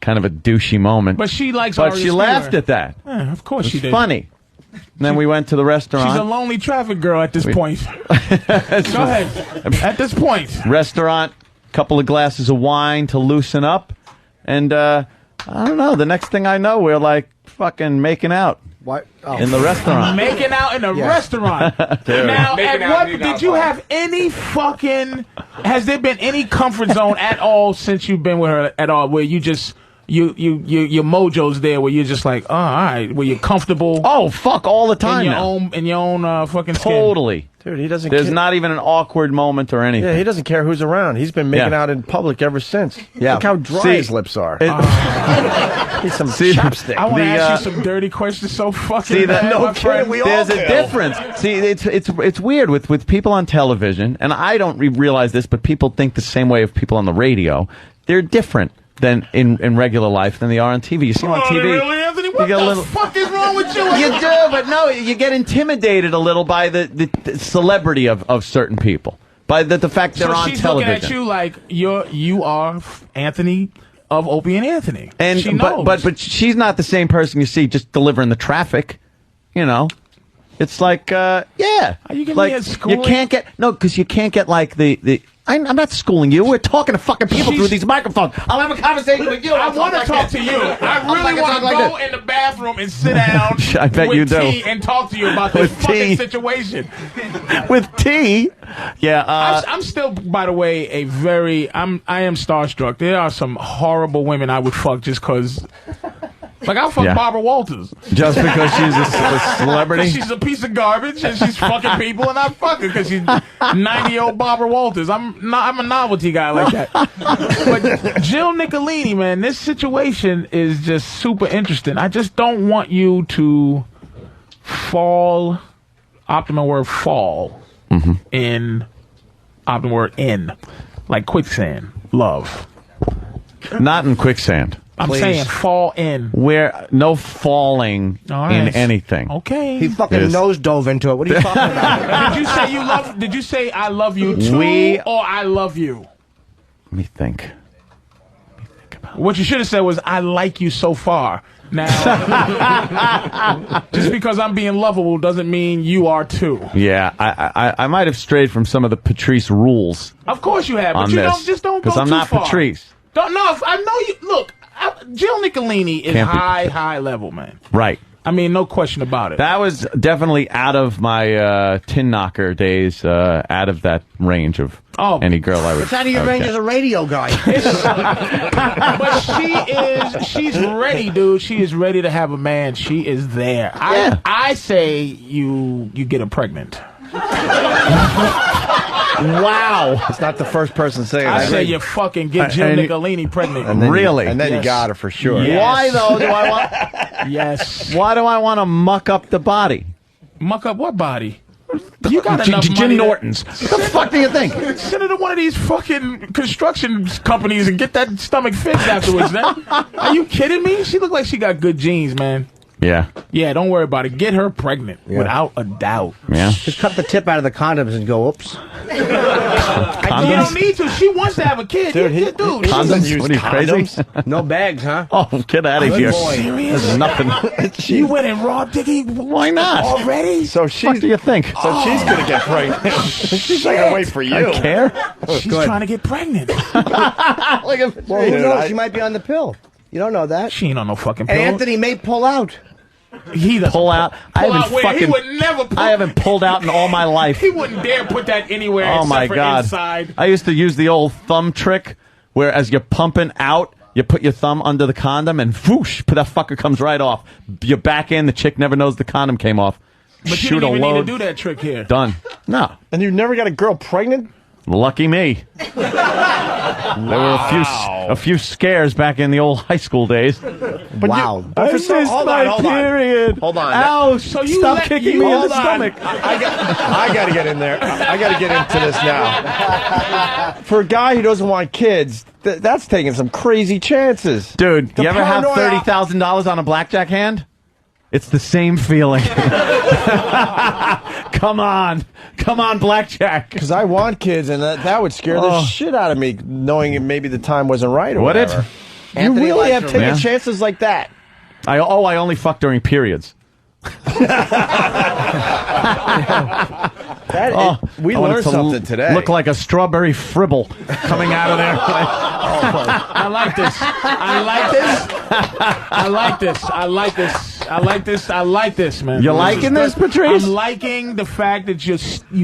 kind of a douchey moment. But she likes But REO she laughed at that. Yeah, of course she did. Funny. And then we went to the restaurant. She's a lonely traffic girl at this point. Go ahead. At this point. Restaurant, couple of glasses of wine to loosen up, and I don't know. The next thing I know, we're like fucking making out. What? Oh. In the restaurant. Making out in a restaurant. Now, Making at what did you have any fucking? Has there been any comfort zone at all since you've been with her at all, where you just your mojo's there, where you're just like, oh, all right, where you're comfortable? Oh, fuck, all the time in your own fucking skin. Totally. Dude, he doesn't There's care. not even an awkward moment or anything. Yeah, he doesn't care who's around. He's been making out in public ever since. Yeah. Look how dry his lips are. Need some chapstick. I want to ask you some dirty questions so fucking See, bad, my friend. There's a difference. See, it's weird with people on television, and I don't realize this, but people think the same way of people on the radio. They're different than in regular life than they are on TV. You see them on TV. Really, Anthony? What the fuck is wrong with you? You do, but no, you get intimidated a little by the celebrity of certain people. By the fact they're on she's television. looking at you like you are Anthony of Opie and Anthony. And she knows. but she's not the same person you see just delivering the traffic. It's like Are you giving me a schooling? you can't get because you can't get like the. I'm not schooling you. We're talking to fucking people through these microphones. I'll have a conversation with you. I want to talk to you. I really want to go in the bathroom and sit down I bet with you do. T and talk to you about this With fucking T. situation. With T, yeah. I'm still, by the way, I am starstruck. There are some horrible women I would fuck just because. Like, I'll fuck Barbara Walters. Just because she's a celebrity? She's a piece of garbage, and she's fucking people, and I fuck her because she's 90-year-old Barbara Walters. I'm a novelty guy like that. But Jill Nicolini, man, this situation is just super interesting. I just don't want you to fall, optimal word fall, in, optimal word in, like quicksand, love. Not in quicksand. I'm saying fall in. Where no falling in anything. Okay. He fucking nose dove into it. What are you talking about? Did you say I love you too or I love you? Let me think. What you should have said was I like you so far. Now, just because I'm being lovable doesn't mean you are too. Yeah, I might have strayed from some of the Patrice rules. Of course you have, but you don't go because I'm too not far. Patrice. I know you. Look, Jill Nicolini is high level, man. Right. I mean, no question about it. That was definitely out of my tin knocker days, out of that range of any girl I would. It's out of your range as a radio guy. But she's ready, dude. She is ready to have a man. She is there. I say you get her pregnant. Wow. It's not the first person saying that. I say you fucking get Jill Nicolini pregnant. And then really? And then you got her for sure. Yes. Why, though, do I want... Yes. Why do I want to muck up the body? Muck up what body? You got enough Jim money Norton's. What the fuck do you think? Send her to one of these fucking construction companies and get that stomach fixed afterwards, man. Are you kidding me? She look like she got good genes, man. Yeah. Yeah, don't worry about it. Get her pregnant, without a doubt. Yeah. Just cut the tip out of the condoms and go, oops. You don't need to. She wants to have a kid. Dude, Dude, Condoms? What are you, crazy? No bags, huh? Oh, get out of Good here. boy. Serious? There's nothing. You went in raw digging. Why not? Already? So What do you think? So she's going to get pregnant. She's not going to wait for you. I care. She's trying to get pregnant. Well, who knows? She might be on the pill. You don't know that. She ain't on no fucking pill. Anthony may pull out. He doesn't Pull out. I haven't where? fucking. He would never pull. I haven't pulled out in all my life. He wouldn't dare put that anywhere Oh except my for god! inside. I used to use the old thumb trick, where as you're pumping out, You put your thumb under the condom and whoosh, that fucker comes right off. You're back in. The chick never knows the condom came off. But Shoot you didn't a even load. need to do that trick here. Done. No. And you've never got a girl pregnant? Lucky me. There were a few scares back in the old high school days. But wow. But for some, hold on. Period. Hold on. Ow, So you stop let- kicking you- me in the hold on. stomach. I got to get in there. I got to get into this now. For a guy who doesn't want kids, that's taking some crazy chances. Dude, The you ever have paranoia- $30,000 on a blackjack hand? It's the same feeling. Come on, blackjack. Because I want kids, and that would scare the shit out of me, knowing maybe the time wasn't right or Would it? whatever. You Anthony really likes have to- taken Yeah. chances like that. I only fuck during periods. We I want it learned to something today. Look like a strawberry fribble coming out of there. I like this. I like this. I like this. I like this. I like this. I like this, man. You liking this, good. Patrice? I'm liking the fact that you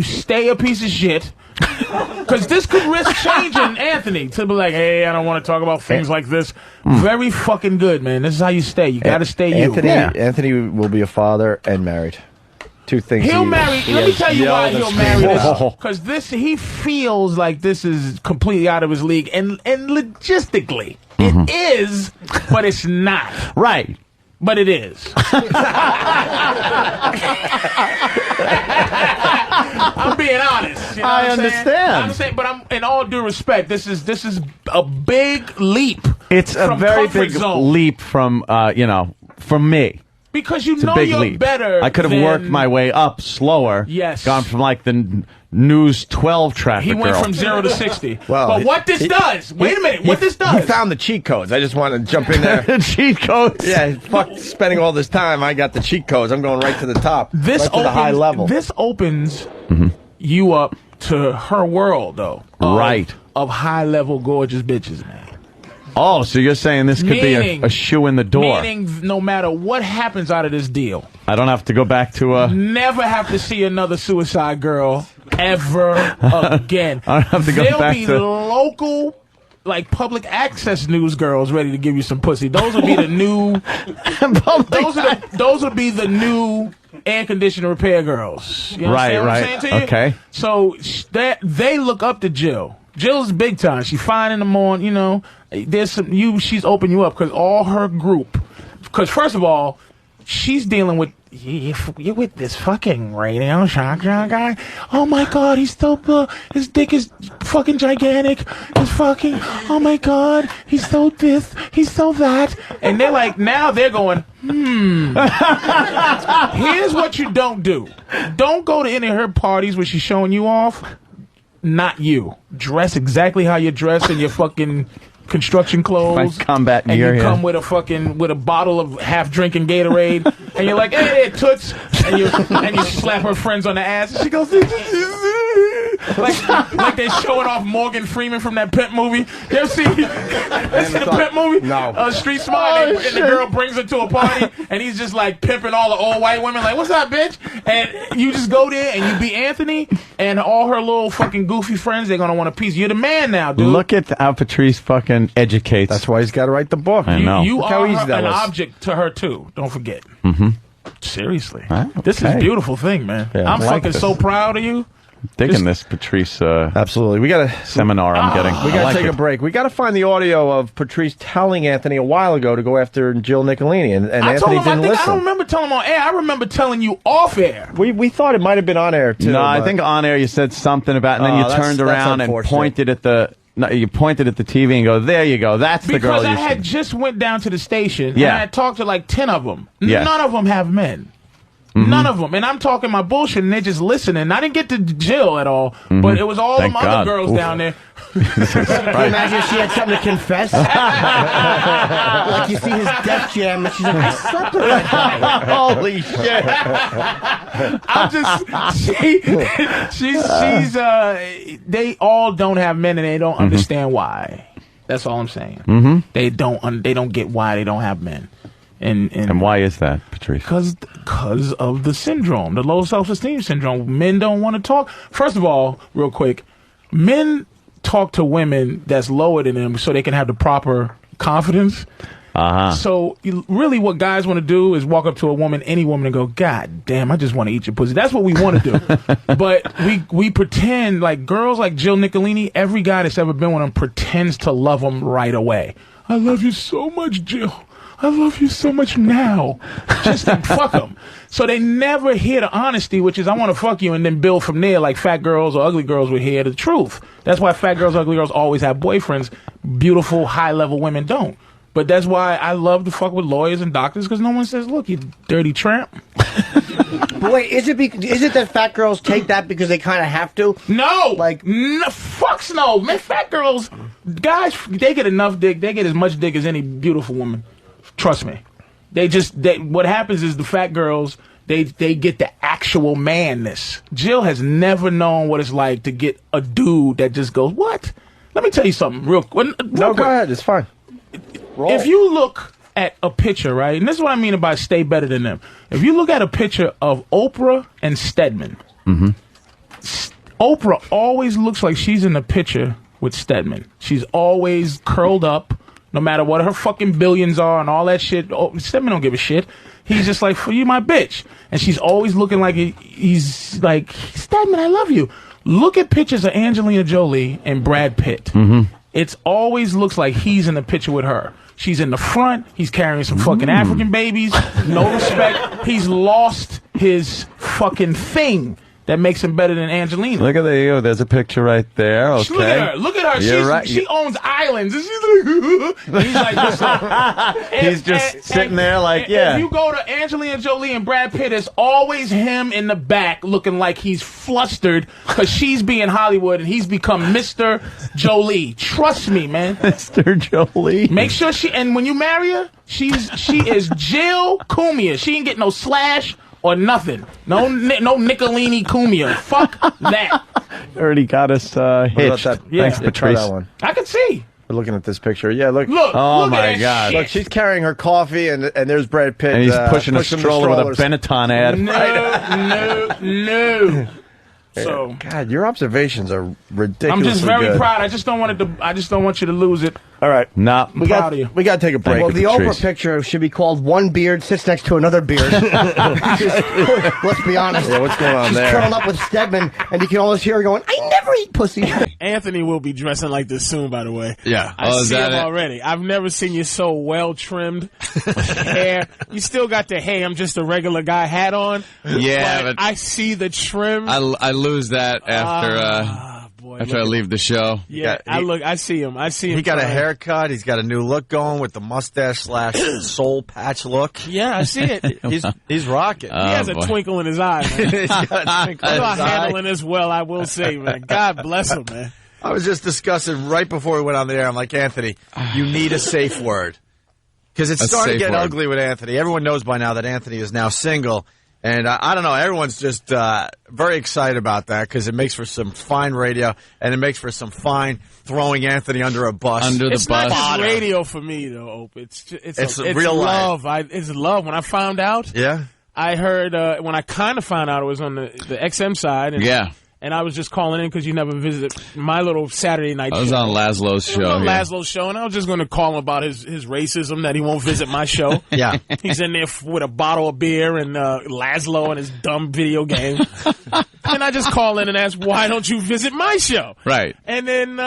stay a piece of shit. Because this could risk changing Anthony to be like, hey, I don't want to talk about things like this. Very fucking good, man. This is how you stay. You got to stay you. Anthony will be a father and married. Two things. He'll marry. Let me tell you why he'll marry this. Oh. Because he feels like this is completely out of his league, and logistically, it is, but it's not. Right. But it is. I'm being honest. You know I what I'm saying? understand. I'm saying, but I'm in all due respect, this is a big leap. It's a from very comfort big zone. leap from from me. Because you It's a know big you're leap. better. I could have than- worked my way up slower. Yes. Gone from like the News 12 traffic He went girl. from 0 to 60. Well, but what this does? Wait a minute. What this does? He found the cheat codes. I just want to jump in there. Cheat codes. Yeah, fuck spending all this time. I got the cheat codes. I'm going right to the top. This right to the high level. This opens you up to her world, though. Right. Of high level, gorgeous bitches, man. Oh, so you're saying this could Meaning- be a shoe in the door. Meaning, no matter what happens out of this deal, I don't have to go back to never have to see another Suicide Girl ever again. I don't have to go There'll back be to- local, like public access news girls ready to give you some pussy. Those will be the new. those will be the new air conditioner repair girls. You understand what I'm saying to you? Okay. So they look up to Jill. Jill's big time. She's fine in the morning. You know, there's some she's opened you up because all her group. Because first of all, she's dealing with you with this fucking Radio Shock guy. Oh my God, he's so his dick is fucking gigantic. He's fucking. Oh my God, he's so this, he's so that, and they're like now they're going. Here's what you don't do. Don't go to any of her parties where she's showing you off. Not you. Dress exactly how you dress in your fucking construction clothes. My combat and gear, you yeah. come with a bottle of half drinking Gatorade, and you're like, hey, toots, and you slap her friends on the ass, and she goes, like they're showing off Morgan Freeman from that Pimp movie. You ever see the Pimp movie? No. Street Smart, and the girl brings her to a party, and he's just like pimping all the old white women, like, what's up, bitch? And you just go there, and you be Anthony, and all her little fucking goofy friends, they're gonna want a piece. You're the man now, dude. Look at how Patrice fucking educates. That's why he's got to write the book. I know. You Look how are easy that an was. object to her too. Don't forget. Mm-hmm. Seriously, Ah, this is okay. a beautiful thing, man. Yeah, I'm I like fucking this. so proud of you. Digging this Patrice Absolutely. We got to seminar I'm getting. We I got to like take it. a break. We got to find the audio of Patrice telling Anthony a while ago to go after Jill Nicolini, and I told Anthony him. I didn't think I listen. don't remember telling him on air. I remember telling you off air. We thought it might have been on air too. No, I but- think on air you said something about, and then Oh, you that's- turned that's around and unfortunate. pointed at the. No, you pointed at the TV and go, "There you go. That's the girl Because I you had should." just went down to the station Yeah. and I had talked to like 10 of them. Yeah. None of them have men. None of them. And I'm talking my bullshit and they're just listening. I didn't get to Jill at all, but it was all Thank them God. other girls Oof. down there. Can you imagine if she had something to confess? Like you see his Def Jam, and she's like, I slept with that guy. Holy shit! I'm just she's they all don't have men and they don't understand why. That's all I'm saying. Mm-hmm. They don't get why they don't have men. And why is that, Patrice? Because of the syndrome, the low self-esteem syndrome. Men don't want to talk. First of all, real quick, men talk to women that's lower than them so they can have the proper confidence. Uh-huh. So really what guys want to do is walk up to a woman, any woman, and go, God damn, I just want to eat your pussy. That's what we want to do. But we pretend, like girls like Jill Nicolini, every guy that's ever been with them pretends to love them right away. I love you so much, Jill. I love you so much now. Just to fuck them. So they never hear the honesty, which is I want to fuck you and then build from there like fat girls or ugly girls would hear the truth. That's why fat girls, ugly girls always have boyfriends. Beautiful, high-level women don't. But that's why I love to fuck with lawyers and doctors, because no one says, look, you dirty tramp. But wait, is it that fat girls take that because they kind of have to? No! Like, no, fucks no. Man, fat girls, guys, they get enough dick. They get as much dick as any beautiful woman. Trust me. What happens is the fat girls, they get the actual manness. Jill has never known what it's like to get a dude that just goes, what? Let me tell you something real quick. No, go ahead. It's fine. Roll. If you look at a picture, right, and this is what I mean about stay better than them. If you look at a picture of Oprah and Stedman, Oprah always looks like she's in the picture with Stedman. She's always curled up, no matter what her fucking billions are and all that shit. Stedman don't give a shit. He's just like, for you, my bitch. And she's always looking like he's like, Stedman, I love you. Look at pictures of Angelina Jolie and Brad Pitt. It always looks like he's in the picture with her. She's in the front. He's carrying some fucking African babies. No respect. He's lost his fucking thing that makes him better than Angelina. Look at you. There's a picture right there. Okay. Look at her. Look at her. You're right. She owns islands. And she's like, he's like, listen. He's just sitting there like, yeah. If you go to Angelina Jolie and Brad Pitt, it's always him in the back looking like he's flustered because she's being Hollywood and he's become Mr. Jolie. Trust me, man. Mr. Jolie. Make sure and when you marry her, she is Jill Cumia. She ain't get no slash or nothing. No Nicolini Cumia. Fuck that. Already got us hitched. Yeah. Thanks, Patrice. Try that one. I can see. We're looking at this picture. Yeah, look. Oh, look my God. Look, she's carrying her coffee, and there's Brad Pitt. And he's pushing a stroller with a Benetton ad. No. So, God, your observations are ridiculous. I'm just very proud. I just don't want you to lose it. All right. No. We got to take a break. Well, the Oprah picture should be called One Beard Sits Next to Another Beard. Let's be honest. Yeah, what's going on there? She's curled up with Stedman, and you can always hear her going, I never eat pussy. Anthony will be dressing like this soon, by the way. Yeah. I see him already. I've never seen you so well trimmed. Hair. You still got the, hey, I'm just a regular guy hat on. Yeah, but I see the trim. I lose that after after I leave the show. Yeah, I see him. He got a haircut. He's got a new look going with the mustache / soul patch look. Yeah, I see it. He's rocking. He has a twinkle in his eye, man. He's got a twinkle in his eye. Handling this well, I will say, man. God bless him, man. I was just discussing right before we went on the air. I'm like, Anthony, you need a safe word. Because it's starting to get ugly with Anthony. Everyone knows by now that Anthony is now single. And I don't know, everyone's just very excited about that because it makes for some fine radio and it makes for some fine throwing Anthony under a bus. It's not just radio for me, though, Ope. It's real love. life. It's love. When I found out, I heard, when I kind of found out it was on the XM side. And, and I was just calling in because you never visit my little Saturday night show. I was on Laszlo's show. Laszlo's show, and I was just going to call him about his racism that he won't visit my show. Yeah. He's in there with a bottle of beer and Laszlo and his dumb video game. And I just call in and ask, why don't you visit my show? Right. And then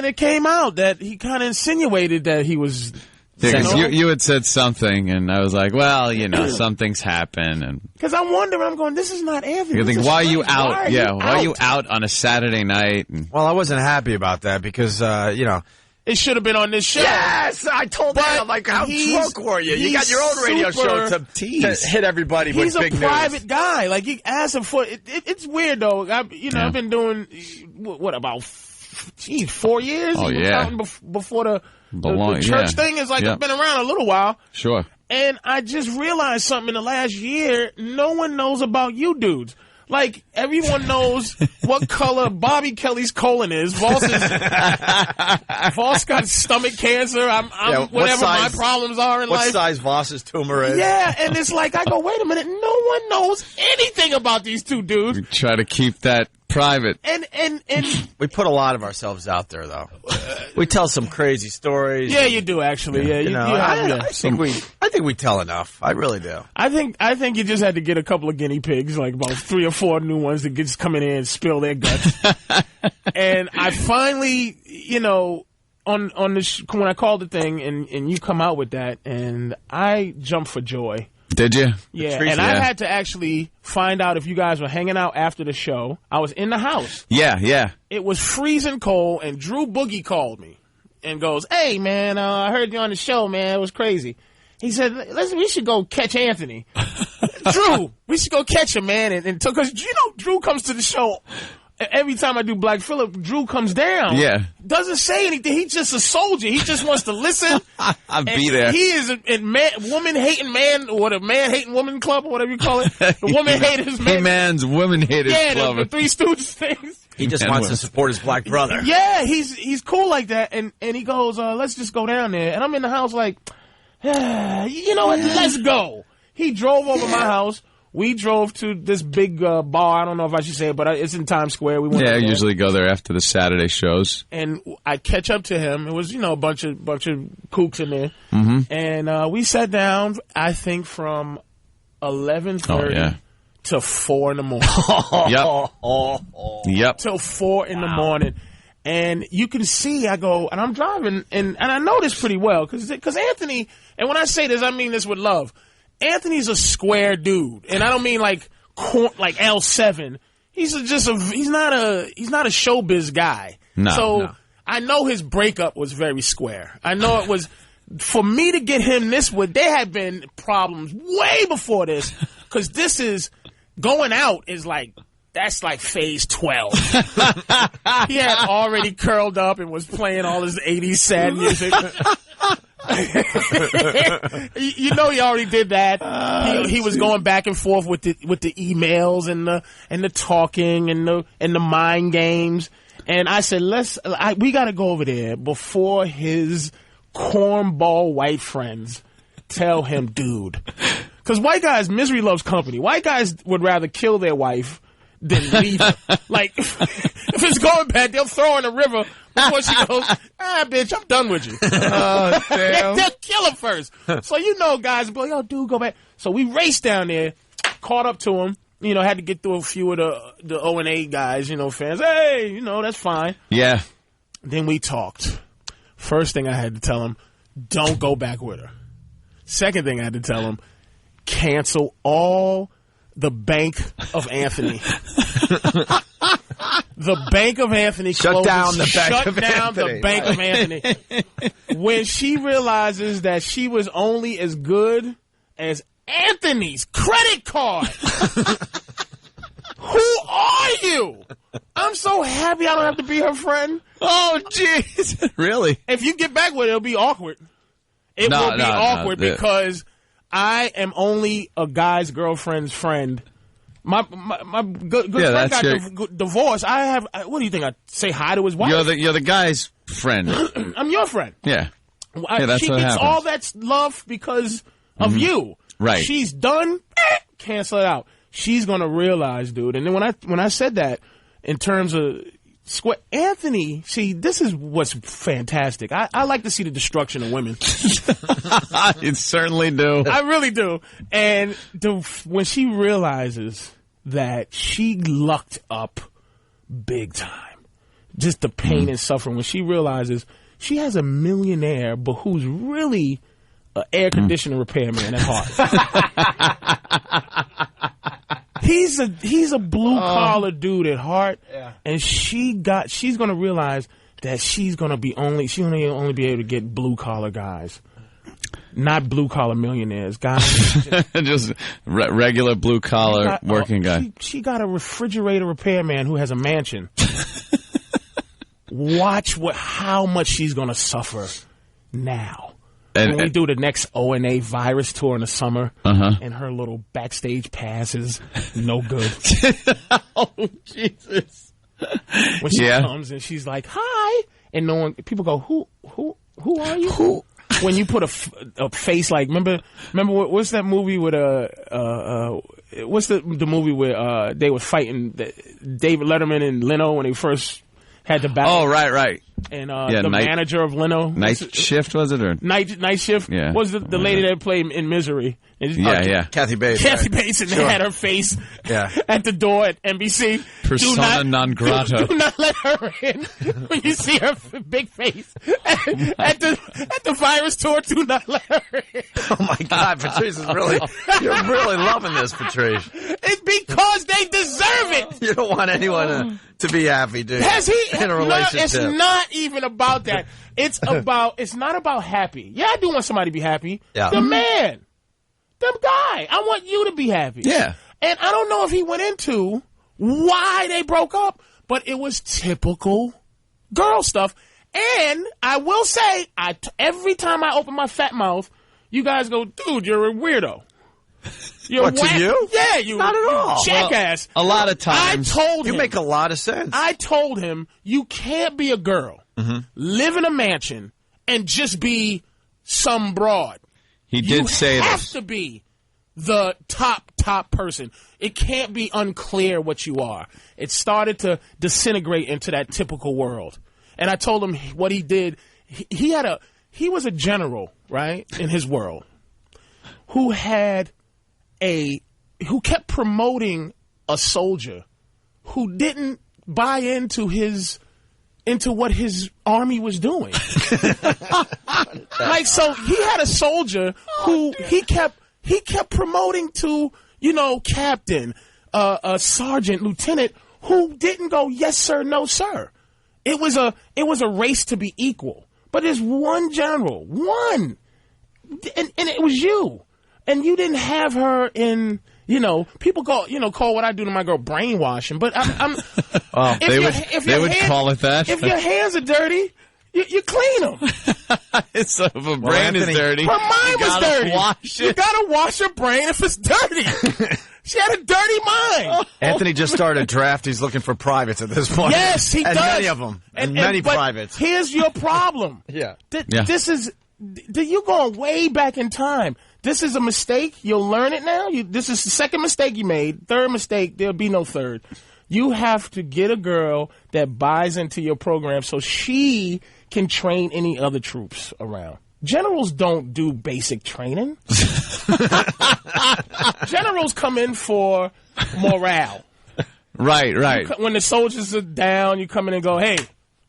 it came out that he kind of insinuated that he was... Yeah, because you had said something, and I was like, well, you know, something's happened. And because I'm wondering, I'm going, this is not Anthony. You think, why are you out? Why are you out on a Saturday night? And well, I wasn't happy about that because, you know. It should have been on this show. Yes! I told him, I'm like, how drunk were you? You got your own radio show to hit everybody with big news. He's a private guy. Like, he asked him for it. It's weird, though. I've been doing, about 4 years? Oh, yeah. Before the church thing is like it's been around a little while. Sure. And I just realized something in the last year. No one knows about you dudes. Like, everyone knows what color Bobby Kelly's colon is. Voss got stomach cancer. I'm whatever my problems are in life. What size Voss's tumor is. Yeah, and it's like, I go, wait a minute. No one knows anything about these two dudes. We try to keep that private. And we put a lot of ourselves out there, though. We tell some crazy stories. Yeah, you do actually. Yeah, I think we tell enough. I really do. I think you just had to get a couple of guinea pigs, like about 3 or 4 new ones that just come in here and spill their guts. And I finally, on when I called the thing and you come out with that, and I jumped for joy. Did you? Yeah, and I had to actually find out if you guys were hanging out after the show. I was in the house. Yeah. It was freezing cold, and Drew Boogie called me and goes, "Hey, man, I heard you on the show, man. It was crazy." He said, "Listen, we should go catch Anthony." Drew, we should go catch him, man. And because, Drew comes to the show. Every time I do Black Phillip, Drew comes down. Yeah. Doesn't say anything. He's just a soldier. He just wants to listen. I'll be there. He is a woman-hating man, or the man-hating woman club, or whatever you call it. The woman-haters man. Hey, man's woman-haters club. Yeah, the Three Stooges things. He just wants to support his black brother. Yeah, he's cool like that. And he goes, let's just go down there. And I'm in the house like, you know what, let's go. He drove over my house. We drove to this big bar. I don't know if I should say it, but it's in Times Square. We went I usually go there after the Saturday shows. And I catch up to him. It was, a bunch of kooks in there. Mm-hmm. And we sat down, I think, from 11:30 to 4 in the morning. Yep. Till 4 in the morning. And you can see, I go, and I'm driving, and I know this pretty well, because Anthony, and when I say this, I mean this with love. Anthony's a square dude, and I don't mean like L7. He's not a showbiz guy. No. I know his breakup was very square. I know it was for me to get him this way. There had been problems way before this, because this is going out is like. That's like phase 12. He had already curled up and was playing all his 80s sad music. He already did that. He was going back and forth with the emails and the talking and the mind games. And I said, we got to go over there before his cornball white friends tell him, dude. Because white guys, misery loves company. White guys would rather kill their wife than leave her. Like, if it's going bad, they'll throw her in the river before she goes, bitch, I'm done with you. Damn. They'll kill her first. So, guys will be like, yo, dude, go back. So we raced down there, caught up to him, had to get through a few of the O&A guys, fans. Hey, that's fine. Yeah. Then we talked. First thing I had to tell him, don't go back with her. Second thing I had to tell him, cancel all the Bank of Anthony. The Bank of Anthony closes. Shut down the Bank of Anthony. When she realizes that she was only as good as Anthony's credit card. Who are you? I'm so happy I don't have to be her friend. Oh, jeez. Really? If you get back with it, it'll be awkward. It will be awkward because I am only a guy's girlfriend's friend. My good friend got divorced. What do you think? I say hi to his wife? You're the guy's friend. I'm your friend. Yeah. She gets all that love because of you. Right. She's done. Cancel it out. She's gonna realize, dude. And then when I said that in terms of Anthony, see, this is what's fantastic. I like to see the destruction of women. You certainly do. I really do. And when she realizes that she lucked up big time, just the pain and suffering, when she realizes she has a millionaire, but who's really an air conditioner repairman at heart. He's a blue collar dude at heart, and she's gonna realize that she's only be able to get blue collar guys, not blue collar millionaires, guys. Just regular blue collar working guy. She got a refrigerator repairman who has a mansion. Watch how much she's gonna suffer now. When we do the next O&A virus tour in the summer, and her little backstage pass is no good. Oh, Jesus. When she comes and she's like, hi, and people go, who are you? Who? when you put a face like remember what's that movie with what's the movie where they were fighting David Letterman and Leno when they first had the battle? Oh, right. And the manager of Leno, Night Shift, was it, or Night Shift? Yeah. Was the lady that played in Misery? Kathy Bates. Kathy Bates, and they had her face at the door at NBC. Persona non grata. Do not let her in. When you see her big face at the virus tour, do not let her in. Oh my God, Patrice is you're really loving this, Patrice. It's because they deserve it. You don't want anyone to be happy, do you? Has he? In a relationship. It's not even about that. It's not about happy. Yeah, I do want somebody to be happy. Yeah. The man. The guy. I want you to be happy. Yeah. And I don't know if he went into why they broke up, but it was typical girl stuff. And I will say, every time I open my fat mouth, you guys go, dude, you're a weirdo. You're to you? Yeah, you not at all. Jackass. Well, a lot of times. I told him. You make a lot of sense. I told him, you can't be a girl, live in a mansion, and just be some broad. He did say You this. have to be the top person. It can't be unclear what you are. It started to disintegrate into that typical world. And I told him what he did. He was a general, right, in his world, who kept promoting a soldier who didn't buy into what his army was doing. Like, so he had a soldier who he kept promoting to, captain, sergeant, lieutenant, who didn't go, yes, sir, no, sir. It was a race to be equal. But there's one general, one. And it was you. And you didn't have her in, people call what I do to my girl brainwashing. But they would call it that. If your hands are dirty, you clean them. So if a brain is dirty, her mind was dirty. Wash it. You gotta wash your brain if it's dirty. She had a dirty mind. Anthony just started a draft. He's looking for privates at this point. Yes, he and does. Many of them. And many but privates. Here's your problem. This is you going way back in time. This is a mistake. You'll learn it now. This is the second mistake you made. Third mistake, there'll be no third. You have to get a girl that buys into your program so she can train any other troops around. Generals don't do basic training. Generals come in for morale. Right. When the soldiers are down, you come in and go, hey,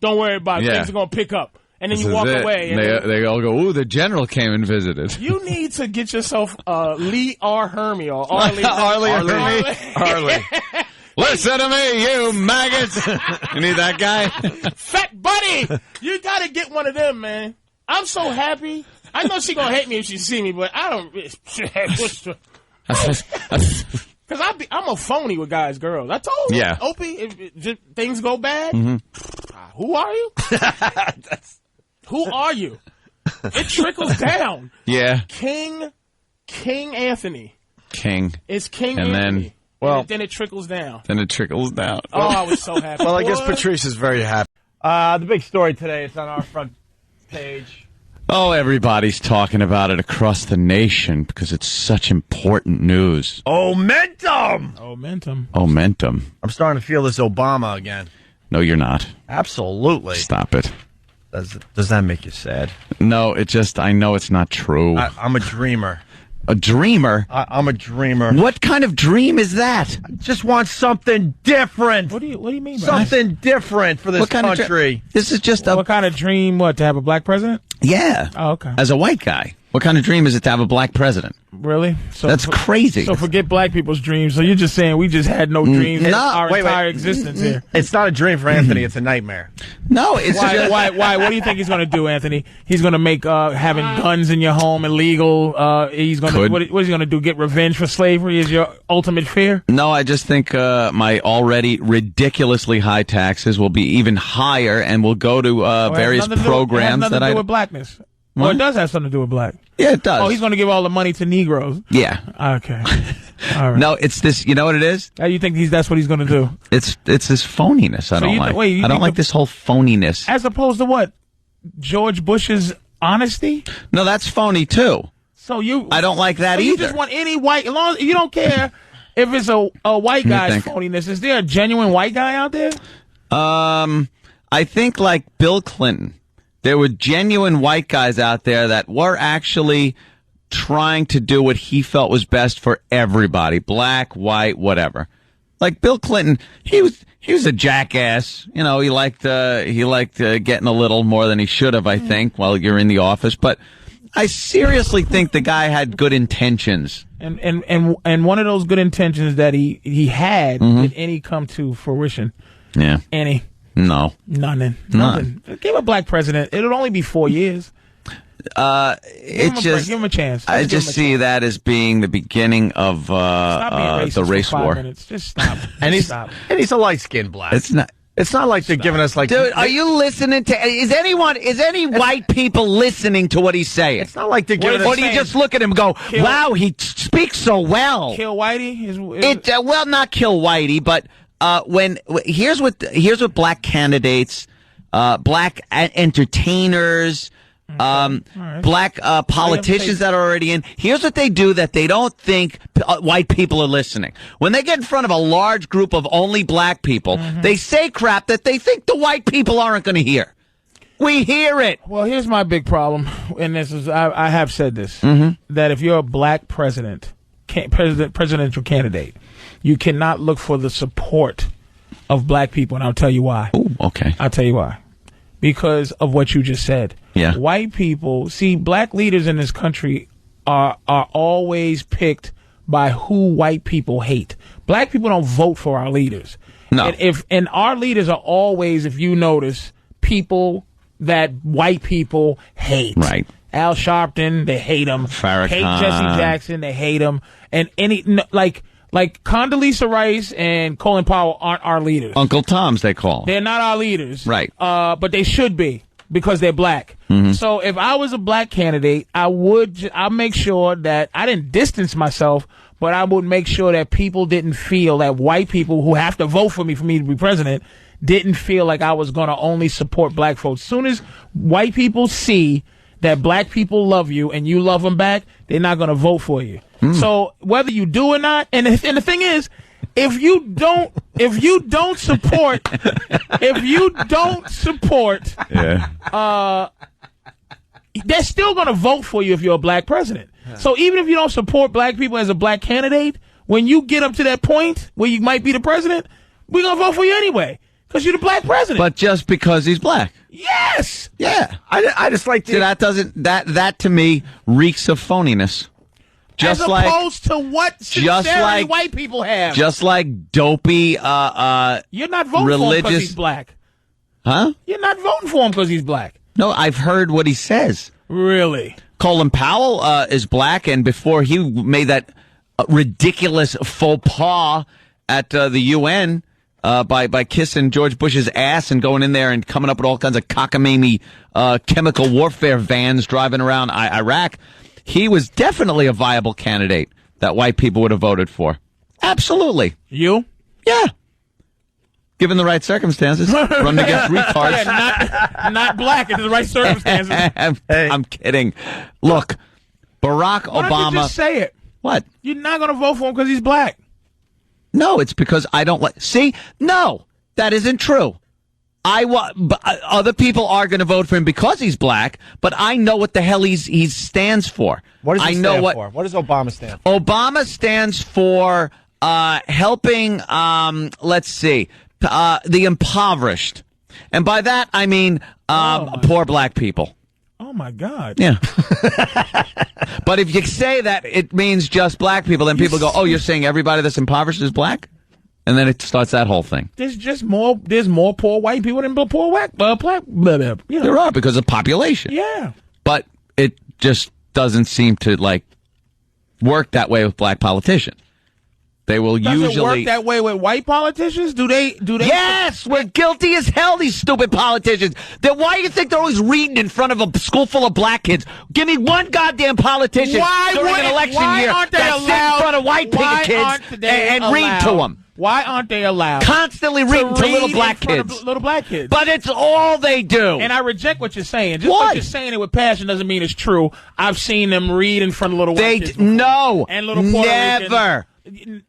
don't worry about it. Things are going to pick up. And then you walk away. And they all go, ooh, the general came and visited. You need to get yourself Lee R. Hermie or Arlie. Arlie. Listen to me, you maggots. You need that guy? Fat Buddy. You got to get one of them, man. I'm so happy. I know she going to hate me if she see me, but I don't. Because I'm a phony with guys, girls. I told her, Opie, if things go bad, who are you? Who are you? It trickles down. Yeah. King Anthony. King. It's King and Anthony. Then, and then it trickles down. Oh, I was so happy. Well, I guess Patrice is very happy. The big story today, it's on our front page. Oh, everybody's talking about it across the nation because it's such important news. Momentum. I'm starting to feel this Obama again. No, you're not. Absolutely. Stop it. Does that make you sad? No, I know it's not true. I'm a dreamer. A dreamer? I'm a dreamer. What kind of dream is that? I just want something different. What do you mean by something different for this country? This is just what kind of dream? What, to have a black president? Yeah. Oh, okay. As a white guy, what kind of dream is it to have a black president? Really? That's crazy. So forget black people's dreams. So you're just saying we just had no dreams our entire existence here. It's not a dream for Anthony. It's a nightmare. No, it's why? What do you think he's going to do, Anthony? He's going to make having guns in your home illegal. He's going to what is he going to do? Get revenge for slavery? Is your ultimate fear? No, I just think my already ridiculously high taxes will be even higher, and will go to various programs that I. With blackness. Well, it does have something to do with black. Yeah, it does. Oh, he's going to give all the money to Negroes. Yeah. Okay. All right. No, it's this. You know what it is? You think that's what he's going to do? It's this phoniness. I don't like. I don't like this whole phoniness. As opposed to what? George Bush's honesty. No, that's phony too. So I don't like that so either. You just want any white, as long as you don't care if it's a white guy's phoniness. Is there a genuine white guy out there? I think like Bill Clinton, there were genuine white guys out there that were actually trying to do what he felt was best for everybody, black, white, whatever. Like Bill Clinton, he was a jackass. You know, he liked getting a little more than he should have, I think, while you're in the office. But I seriously think the guy had good intentions. And one of those good intentions that he had, did any come to fruition? Yeah. Any? No. Nothing. Give a black president. It'll only be 4 years. Give him a chance. I just see that as being the beginning of the race war. Just stop. And he's a light-skinned black. It's not like they're giving us like. Dude, are you listening to? Is any white people listening to what he's saying? It's not like they're giving us. Or do you just look at him and go, "Wow, he speaks so well." Kill Whitey. Well, not kill Whitey, but here's what black candidates, black entertainers. Black politicians that are already in. Here's what they do that they don't think white people are listening. When they get in front of a large group of only black people, they say crap that they think the white people aren't going to hear. We hear it. Well, here's my big problem, and this is I have said this, that if you're a black presidential candidate, you cannot look for the support of black people, and I'll tell you why. Ooh, okay. I'll tell you why. Because of what you just said. Yeah. White people, see, black leaders in this country are always picked by who white people hate. Black people don't vote for our leaders. No. And our leaders are always, if you notice, people that white people hate. Right. Al Sharpton, they hate him. Farrakhan. Hate Jesse Jackson, they hate him. And like Condoleezza Rice and Colin Powell aren't our leaders. Uncle Tom's, they call. They're not our leaders. Right. But they should be because they're black. So if I was a black candidate, I'll make sure that I didn't distance myself, but I would make sure that people didn't feel that white people who have to vote for me to be president didn't feel like I was going to only support black folks. As soon as white people see that black people love you and you love them back, they're not going to vote for you. So whether you do or not, and the thing is, if you don't support, they're still going to vote for you if you're a black president. So even if you don't support black people as a black candidate, when you get up to that point where you might be the president, we're going to vote for you anyway because you're the black president. But just because he's black. Yes. Yeah. I just like to. See, that to me reeks of phoniness. As opposed to what sincerity white people have. Just like dopey, you're not voting for him because he's black. Huh? You're not voting for him because he's black. No, I've heard what he says. Really? Colin Powell is black, and before he made that ridiculous faux pas at the UN by kissing George Bush's ass and going in there and coming up with all kinds of cockamamie chemical warfare vans driving around Iraq, he was definitely a viable candidate that white people would have voted for. Absolutely. You? Yeah. Given the right circumstances. Running against retards. Yeah, not black in the right circumstances. I'm kidding. Look, Barack Obama. Why don't you just say it? What? You're not going to vote for him because he's black. No, it's because I don't like. See? No, that isn't true. Other people are going to vote for him because he's black, but I know what the hell he stands for. What does he stand for? What does Obama stand for? Obama stands for helping, let's see, the impoverished. And by that, I mean poor black people. Oh, my God. Yeah. But if you say that it means just black people, then people go, oh, you're saying everybody that's impoverished is black? And then it starts that whole thing. There's more poor white people than poor black. There are because of population. Yeah. But it just doesn't seem to work that way with black politicians. They will Does usually it work that way with white politicians? Do they? Yes, we're guilty as hell, these stupid politicians. Then why do you think they're always reading in front of a school full of black kids? Give me one goddamn politician during an election year aren't they that sits in front of white kids and read to them. Why aren't they allowed? Constantly reading to little black kids. Little black kids. But it's all they do. And I reject what you're saying. Just because you're saying it with passion doesn't mean it's true. I've seen them read in front of little white kids before. No. And little Puerto Never.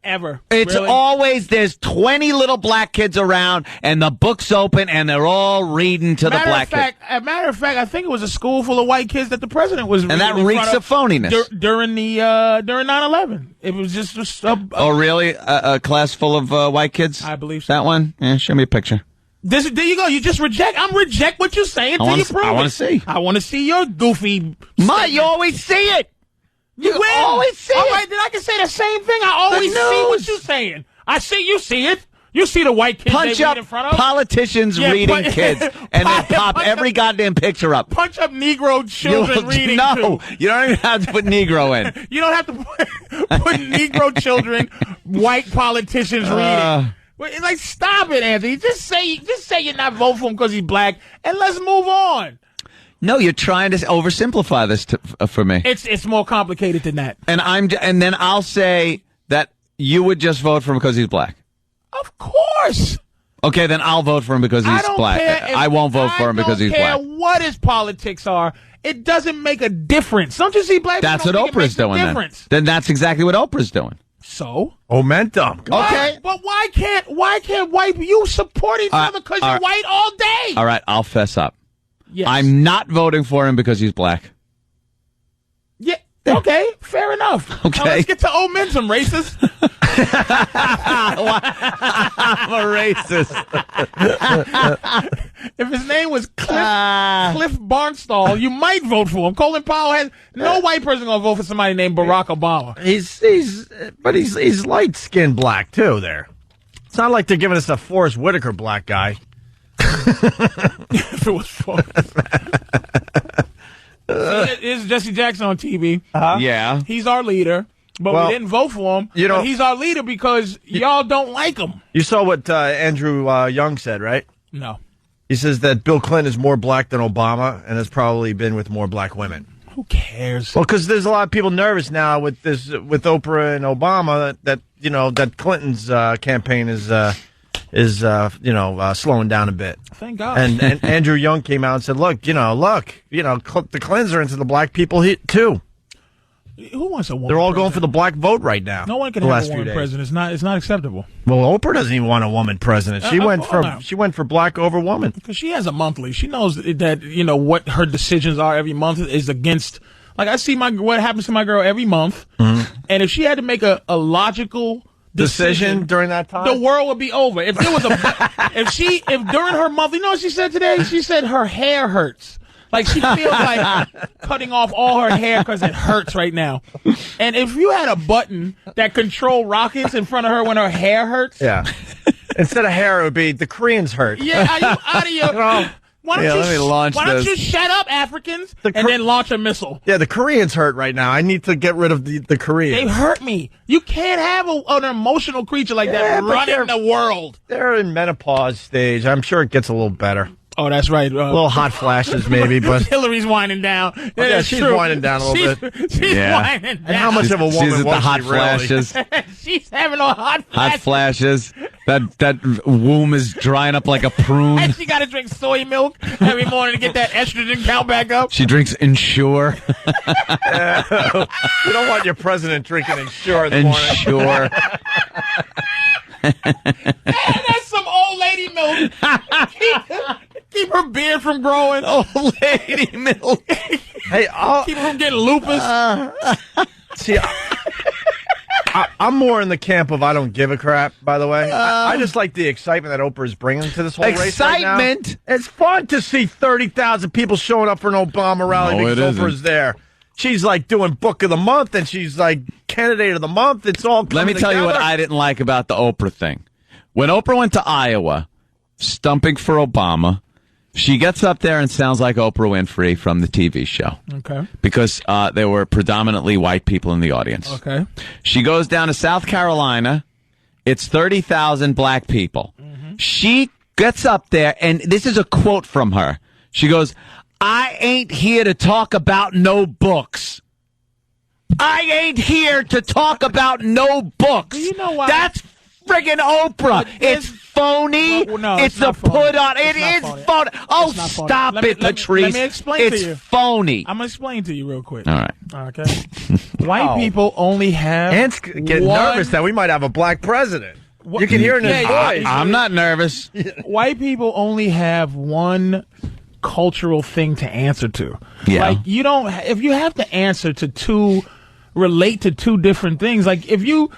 Ever. It's really? always, there's 20 little black kids around, and the book's open, and they're all reading to the black kids. As a matter of fact, I think it was a school full of white kids that the president was reading. And that reeks of phoniness. During 9/11. It was just oh, really? A class full of white kids? I believe so. That one? Yeah, show me a picture. There you go. You just reject. I'm reject what you're saying until you prove it. I want to see. I want to see your goofy. You always see it. You win. always see All it. right, then I can say the same thing. I always see what you're saying. I see you see it. You see the white kids Punch they up read in front of politicians reading kids, and then pop every goddamn picture up. Punch up Negro children reading. No, you don't even have to put Negro in. You don't have to put Negro children, white politicians reading. Like, stop it, Anthony. Just say you're not voting for him because he's black, and let's move on. No, you're trying to oversimplify this for me. It's more complicated than that. And then I'll say that you would just vote for him because he's black. Of course. Okay, then I'll vote for him because he's black. I won't vote for him because he's black. I don't care what his politics are. It doesn't make a difference. Don't you see black people? That's what Oprah's doing then that's exactly what Oprah's doing. So? Momentum. Okay. But why can't white you support each other because you're white all day? All right, I'll fess up. Yes. I'm not voting for him because he's black. Yeah. Okay. Fair enough. Okay. Now let's get to momentum, racist. I'm a racist. If his name was Cliff Barnstall, you might vote for him. Colin Powell has no white person gonna vote for somebody named Barack Obama. He's light skinned black too. There, it's not like they're giving us a Forrest Whitaker black guy. If it was Forrest. Here's Jesse Jackson on TV. Yeah, he's our leader. But we didn't vote for him. But he's our leader because y'all don't like him. You saw what Andrew Young said, right? No. He says that Bill Clinton is more black than Obama and has probably been with more black women. Who cares? Well, because there's a lot of people nervous now with Oprah and Obama that Clinton's campaign is slowing down a bit. Thank God. And Andrew Young came out and said, look, the Clintons are into the black people too. Who wants a woman? They're all president? going for the black vote right now. No one can have a woman president. It's not acceptable. Well, Oprah doesn't even want a woman president. She went for black over woman because she has a monthly. She knows that what her decisions are every month is against. Like I see what happens to my girl every month, and if she had to make a logical decision during that time, the world would be over. If there was if during her month, you know what she said today? She said her hair hurts. Like, she feels like cutting off all her hair because it hurts right now. And if you had a button that controlled rockets in front of her when her hair hurts. Yeah. Instead of hair, it would be the Koreans hurt. Yeah, are you out of your... Why don't you shut up, Africans, and then launch a missile? Yeah, the Koreans hurt right now. I need to get rid of the Koreans. They hurt me. You can't have an emotional creature like that running the world. They're in menopause stage. I'm sure it gets a little better. Oh, that's right. Little hot flashes, maybe, but Hillary's winding down. Yeah, she's winding down a little bit. She's winding down. And how much of a woman she's at was the hot she really? flashes? She's having a hot flash. Hot flashes. That womb is drying up like a prune. And she got to drink soy milk every morning to get that estrogen count back up. She drinks Ensure. You don't want your president drinking Ensure in the morning. Ensure. That's some old lady milk. Keep her beard from growing. Old lady milk. Hey, keep her from getting lupus. See, I'm more in the camp of I don't give a crap, by the way. I just like the excitement that Oprah is bringing to this whole race right now. Excitement? It's fun to see 30,000 people showing up for an Obama rally because Oprah's there. She's like doing Book of the Month, and she's like Candidate of the Month. It's all coming Let me tell you what I didn't like about the Oprah thing. When Oprah went to Iowa, stumping for Obama, she gets up there and sounds like Oprah Winfrey from the TV show. Okay. Because there were predominantly white people in the audience. Okay. She goes down to South Carolina It's 30,000 black people. She gets up there, and this is a quote from her. She goes, "I ain't here to talk about no books. I ain't here to talk about no books." You know why? That's friggin' Oprah. It's phony. No, it's a put on. It is phony. Oh, stop it, Patrice. Let me explain it's to you. Phony. I'm going to explain to you real quick. All right. Okay. White people only have Ant's getting nervous that we might have a black president. You can hear it in his voice. I'm not nervous. White people only have one cultural thing to answer to. Yeah. Like, you don't, if you have to answer to relate to two different things, like if you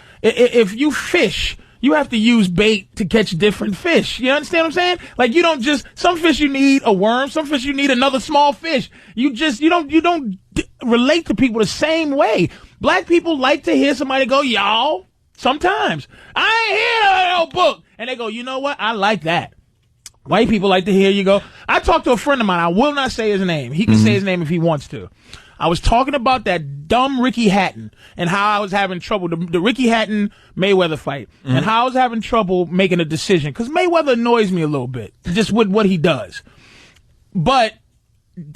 fish, you have to use bait to catch different fish. You understand what I'm saying? Like, you don't just, some fish you need a worm, some fish you need another small fish. You don't relate to people the same way. Black people like to hear somebody go, y'all, sometimes. I ain't hear no book. And they go, you know what? I like that. White people like to hear you go. I talked to a friend of mine. I will not say his name. He can say his name if he wants to. I was talking about that dumb Ricky Hatton and how I was having trouble, the Ricky Hatton Mayweather fight, and how I was having trouble making a decision. Because Mayweather annoys me a little bit, just with what he does. But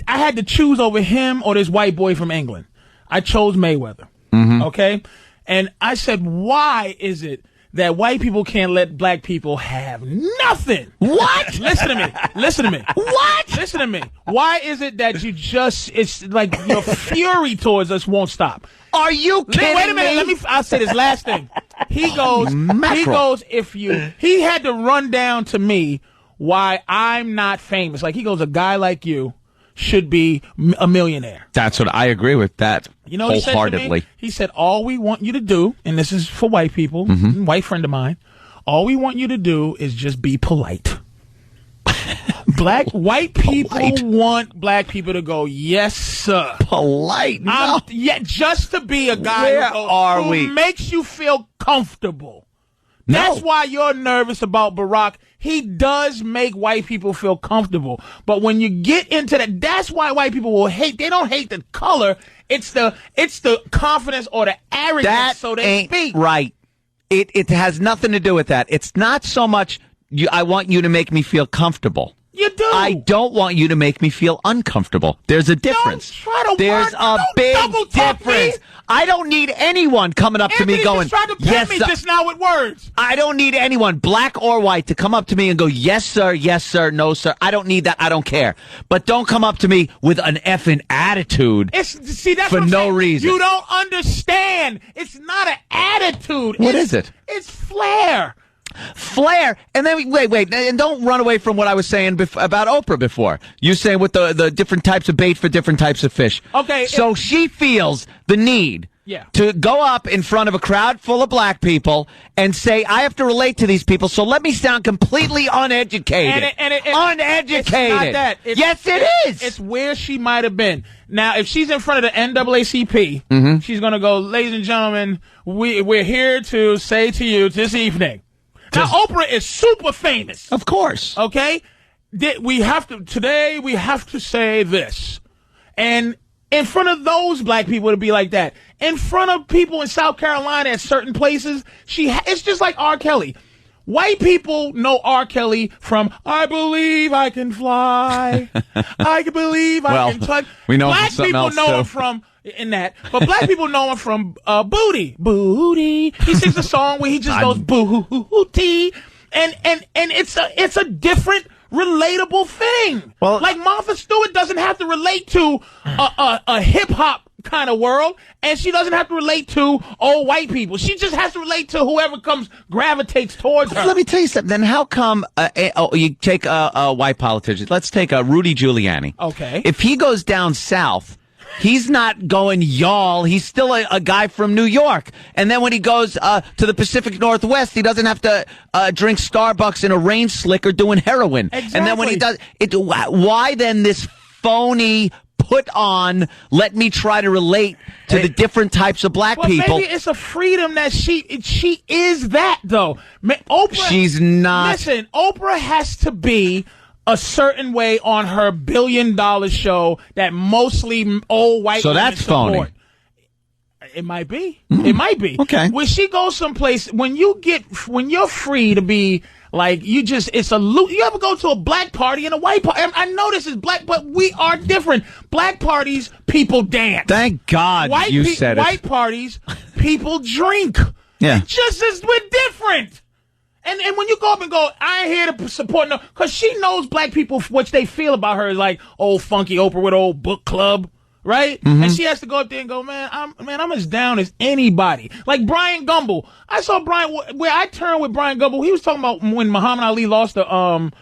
I had to choose over him or this white boy from England. I chose Mayweather. Okay? And I said, why is it that white people can't let black people have nothing? What? Listen to me. Listen to me. What? Listen to me. Why is it that you just, it's like your fury towards us won't stop? Are you kidding Wait a minute. me? I'll say this last thing. He goes, he had to run down to me why I'm not famous. Like, he goes, a guy like you should be a millionaire. That's what I agree with that. You know what wholeheartedly. he said to me? He said, all we want you to do, and this is for white people, white friend of mine, all we want you to do is just be polite. White people want black people to go, yes, sir. Polite? No. Yeah, just to be a guy who makes you feel comfortable. No. That's why you're nervous about Barack. He does make white people feel comfortable. But when you get into that, that's why white people will hate. They don't hate the color. It's the confidence or the arrogance, that so they ain't speak. Right. It has nothing to do with that. It's not so much I want you to make me feel comfortable. You do. I don't want you to make me feel uncomfortable. There's a difference. There's a big difference. I don't need anyone coming up to me going, tried to yes, me sir. just now with words. I don't need anyone, black or white, to come up to me and go, yes, sir, no, sir. I don't need that. I don't care. But don't come up to me with an effing attitude That's for what I'm no saying. reason. You don't understand. It's not an attitude. What is it? It's flair. Flair, and then wait, and don't run away from what I was saying about Oprah before. You saying with the different types of bait for different types of fish. Okay. So she feels the need to go up in front of a crowd full of black people and say, I have to relate to these people, so let me sound completely uneducated. Uneducated. It's not that. Yes, it is. It's where she might have been. Now, if she's in front of the NAACP, she's going to go, ladies and gentlemen, we're here to say to you this evening. Now, Oprah is super famous. Of course. Okay? Today we have to say this. And in front of those black people, it'll be like that. In front of people in South Carolina at certain places, it's just like R. Kelly. White people know R. Kelly from I Believe I Can Fly. I believe I can touch. We know black people know him from in that. But black people know him from Booty. Booty. He sings a song where he just goes booty. And it's a different relatable thing. Well, like Martha Stewart doesn't have to relate to a hip hop kind of world, and she doesn't have to relate to old white people. She just has to relate to whoever gravitates towards her. Let me tell you something. Then how come you take a white politician? Let's take Rudy Giuliani. Okay. If he goes down south, he's not going y'all. He's still a guy from New York. And then when he goes to the Pacific Northwest, he doesn't have to drink Starbucks in a rain slicker doing heroin. Exactly. And then when he does it, why then this phony put on, let me try to relate to the different types of black people. Maybe it's a freedom that she is that, though. Oprah, she's not. Listen, Oprah has to be a certain way on her $1 billion show that mostly old white so women that's support. phony. It might be. It might be. Okay. When she goes someplace, when you're free to be like, you ever go to a black party and a white party? I know this is black, but we are different. Black parties, people dance. Thank God you said it. White parties, people drink. Yeah. It just is, we're different. And when you go up and go, I ain't here to support no, because she knows black people, what they feel about her is like old funky Oprah with old book club. Right? Mm-hmm. And she has to go up there and go, man, I'm as down as anybody. Like Brian Gumble. I saw Brian, where I turned with Brian Gumble, he was talking about when Muhammad Ali lost to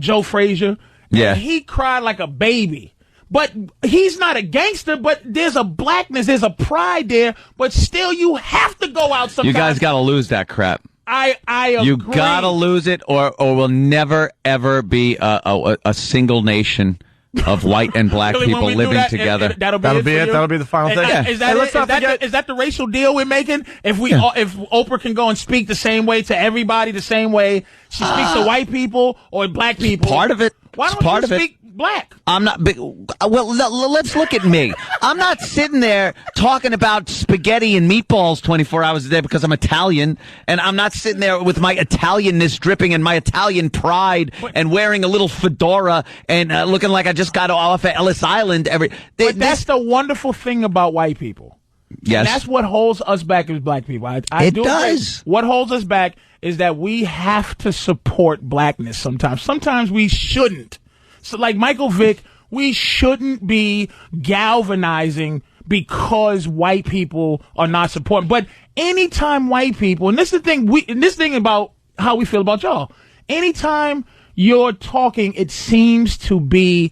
Joe Frazier. Yeah. And he cried like a baby. But he's not a gangster, but there's a blackness, there's a pride there, but still you have to go out sometimes. You guys got to lose that crap. I agree. You got to lose it, or we'll never, ever be a single nation of white and black Really, people living that, together. That'll be it. That'll be the final thing. Is that the racial deal we're making? If Oprah can go and speak the same way to everybody, the same way she speaks to white people or black people, Part of it. Why don't you speak black? I'm not. Well, let's look at me. I'm not sitting there talking about spaghetti and meatballs 24 hours a day because I'm Italian, and I'm not sitting there with my Italianness dripping and my Italian pride and wearing a little fedora and looking like I just got off at Ellis Island. But that's the wonderful thing about white people. Yes, and that's what holds us back as black people. It does. What holds us back is that we have to support blackness sometimes. Sometimes we shouldn't. So like Michael Vick, we shouldn't be galvanizing because white people are not supporting. But anytime white people, and this is the thing about how we feel about y'all. Anytime you're talking, it seems to be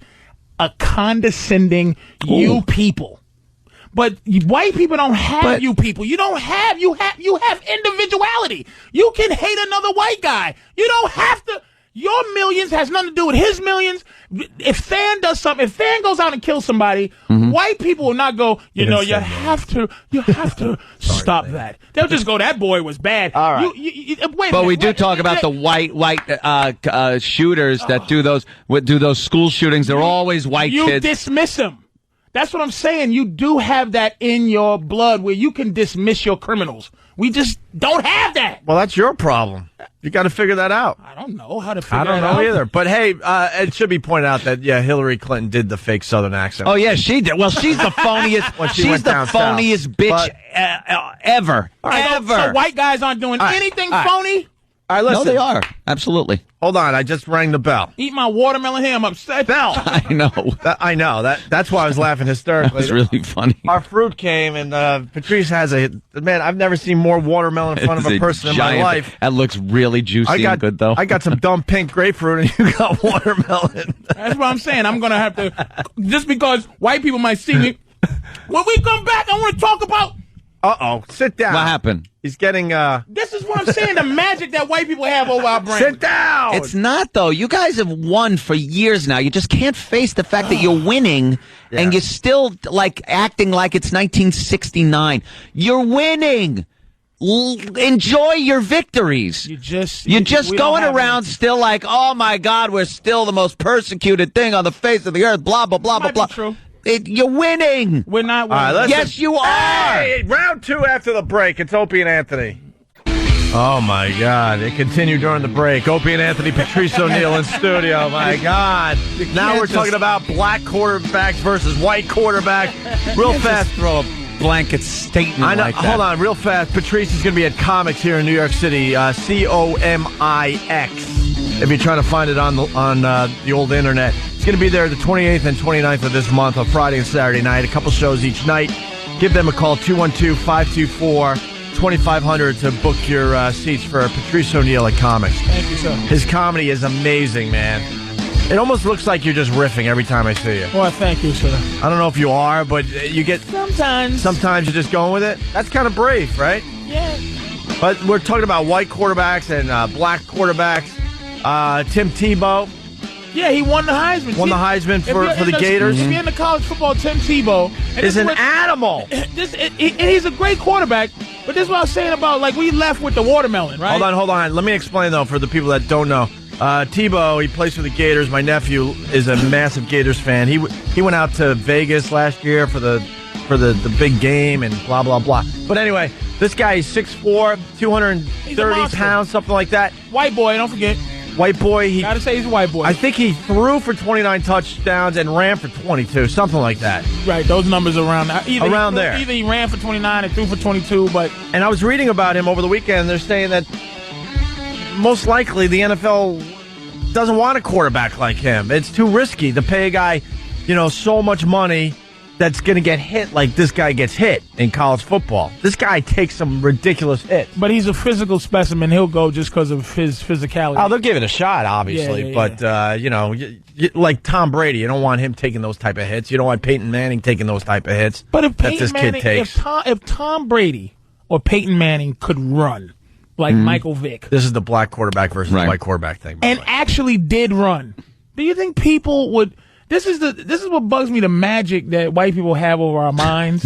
a condescending you people. But white people don't have you people. You have individuality. You can hate another white guy. You don't have to. Your millions has nothing to do with his millions. If Fan does something, if Fan goes out and kills somebody, white people will not go, you have to stop that. They'll just go, that boy was bad. All right. But we do talk about the white shooters that do those school shootings. They're always white kids. You dismiss them. That's what I'm saying. You do have that in your blood where you can dismiss your criminals. We just don't have that. Well, that's your problem. You got to figure that out. I don't know how to figure it out. I don't know either. But hey, it should be pointed out that Hillary Clinton did the fake Southern accent. Oh yeah, she did. Well, she's the phoniest. She's the phoniest bitch ever. Right, so white guys aren't doing anything phony. All right, listen. No, they are. Absolutely. Hold on, I just rang the bell. Eat my watermelon here. I'm upset. Bell. I know. I know. That's why I was laughing hysterically. That was really funny. Our fruit came, and Patrice has man, I've never seen more watermelon in front of a person in my life. That looks really juicy and good, though. I got some dumb pink grapefruit, and you got watermelon. That's what I'm saying. I'm going to have to, just because white people might see me. When we come back, I want to talk about. Uh-oh. Sit down. What happened? He's getting, This is what I'm saying, the magic that white people have over our brain. Sit down! It's not, though. You guys have won for years now. You just can't face the fact that you're winning, and you're still, acting like it's 1969. You're winning! Enjoy your victories. You're just going around still like, oh, my God, we're still the most persecuted thing on the face of the earth, blah, blah, blah, blah, blah. True. You're winning. We're not winning. All right, yes, you are. Hey, round 2 after the break. It's Opie and Anthony. Oh, my God. It continued during the break. Opie and Anthony, Patrice Oneal in studio. My God. Now we're talking about black quarterbacks versus white quarterbacks. Real fast. Throw a blanket statement I know. like that. Hold on, real fast. Patrice is going to be at Comics here in New York City. COMIX. If you're trying to find it on the old internet. It's going to be there the 28th and 29th of this month on Friday and Saturday night. A couple shows each night. Give them a call, 212-524-2500 to book your seats for Patrice Oneal at Comics. Thank you, sir. His comedy is amazing, man. It almost looks like you're just riffing every time I see you. Well, thank you, sir. I don't know if you are, but you get... Sometimes you're just going with it. That's kind of brave, right? Yeah. But we're talking about white quarterbacks and black quarterbacks. Tim Tebow. Yeah, he won the Heisman. Won the Heisman for the Gators. If you're into college football, Tim Tebow is an animal. He's a great quarterback. But this is what I was saying about, we left with the watermelon, right? Hold on. Let me explain, though, for the people that don't know. Tebow, he plays for the Gators. My nephew is a massive Gators fan. He went out to Vegas last year for the for the big game and blah, blah, blah. But anyway, this guy is 6'4", 230 pounds, something like that. White boy, don't forget. White boy. Gotta say he's a white boy. I think he threw for 29 touchdowns and ran for 22, something like that. Right, those numbers around there. Either he ran for 29 and threw for 22, but... And I was reading about him over the weekend. They're saying that most likely the NFL doesn't want a quarterback like him. It's too risky to pay a guy, so much money that's going to get hit like this guy gets hit in college football. This guy takes some ridiculous hits. But he's a physical specimen. He'll go just because of his physicality. Oh, they'll give it a shot, obviously. But, like Tom Brady, you don't want him taking those type of hits. You don't want Peyton Manning taking those type of hits but if that this kid takes. If Tom Brady or Peyton Manning could run like Michael Vick. This is the black quarterback versus the white quarterback thing. And actually did run. Do you think people would... This is what bugs me, the magic that white people have over our minds.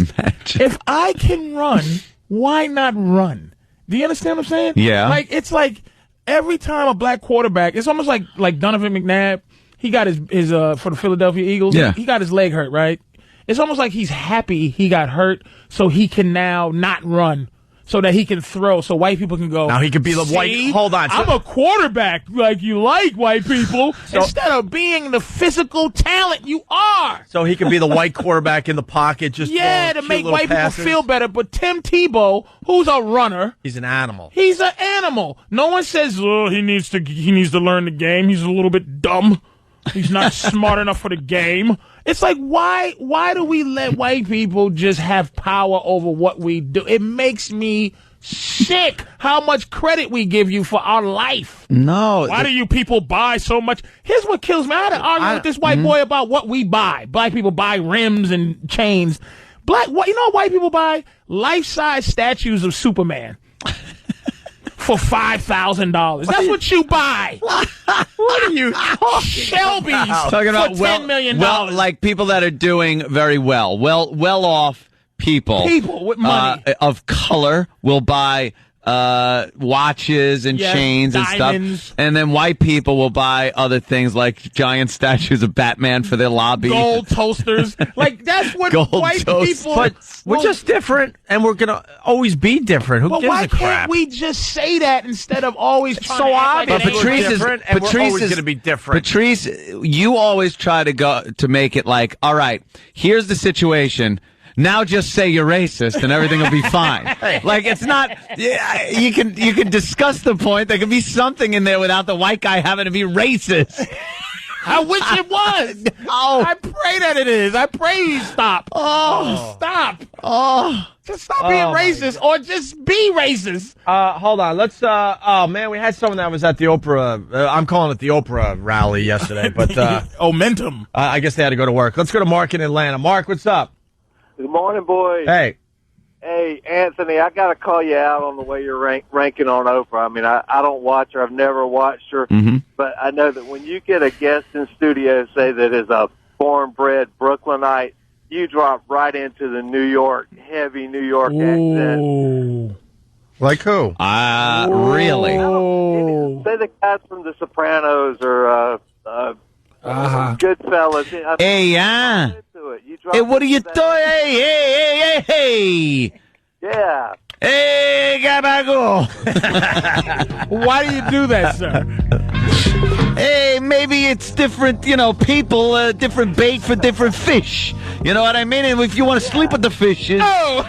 If I can run, why not run? Do you understand what I'm saying? Yeah. It's like every time a black quarterback, it's almost like Donovan McNabb, he got his for the Philadelphia Eagles, he got his leg hurt, right? It's almost like he's happy he got hurt so he can now not run. So that he can throw, so white people can go. Now he could be the white. Hold on, I'm a quarterback, like you like, white people, instead of being the physical talent you are. So he could be the white quarterback in the pocket, just to make white people feel better. But Tim Tebow, who's a runner, he's an animal. He's an animal. No one says, oh, he needs to learn the game. He's a little bit dumb. He's not smart enough for the game. It's like, why do we let white people just have power over what we do? It makes me sick how much credit we give you for our life. No. Why do you people buy so much? Here's what kills me. I had to argue with this white boy about what we buy. Black people buy rims and chains. You know what white people buy? Life-size statues of Superman. For $5,000. That's what you buy. What are you talking about? Talking about for $10 million. Well, like people that are doing very well off people. People with money. Of color will buy watches and chains diamonds. And stuff. And then white people will buy other things like giant statues of Batman for their lobby. Gold toasters. Like, that's what white people... But we're just different, and we're going to always be different. Who gives a crap? But why can't we just say that instead of always trying to act obvious. like Patrice is different, and we're always going to be different. Patrice, you always try to make it like, all right, here's the situation. Now just say you're racist and everything will be fine. Like, it's not, you can discuss the point. There can be something in there without the white guy having to be racist. I wish it was. I pray that it is. I pray you stop. Stop. Just stop being racist or just be racist. Hold on. Let's, we had someone that was at the Oprah, I'm calling it the Oprah rally yesterday, but, Omentum. I guess they had to go to work. Let's go to Mark in Atlanta. Mark, what's up? Good morning, boys. Hey. Hey, Anthony, I got to call you out on the way you're ranking on Oprah. I mean, I don't watch her. I've never watched her. But I know that when you get a guest in studio, say that is a born-bred Brooklynite, you drop right into the heavy New York accent. Like who? Really? Say the guys from The Sopranos or Goodfellas. Hey, yeah. Hey, what are you doing? Hey. Yeah. Hey, gabago. Why do you do that, sir? Hey, maybe it's different, people, different bait for different fish. You know what I mean? And if you want to sleep with the fishes. Oh!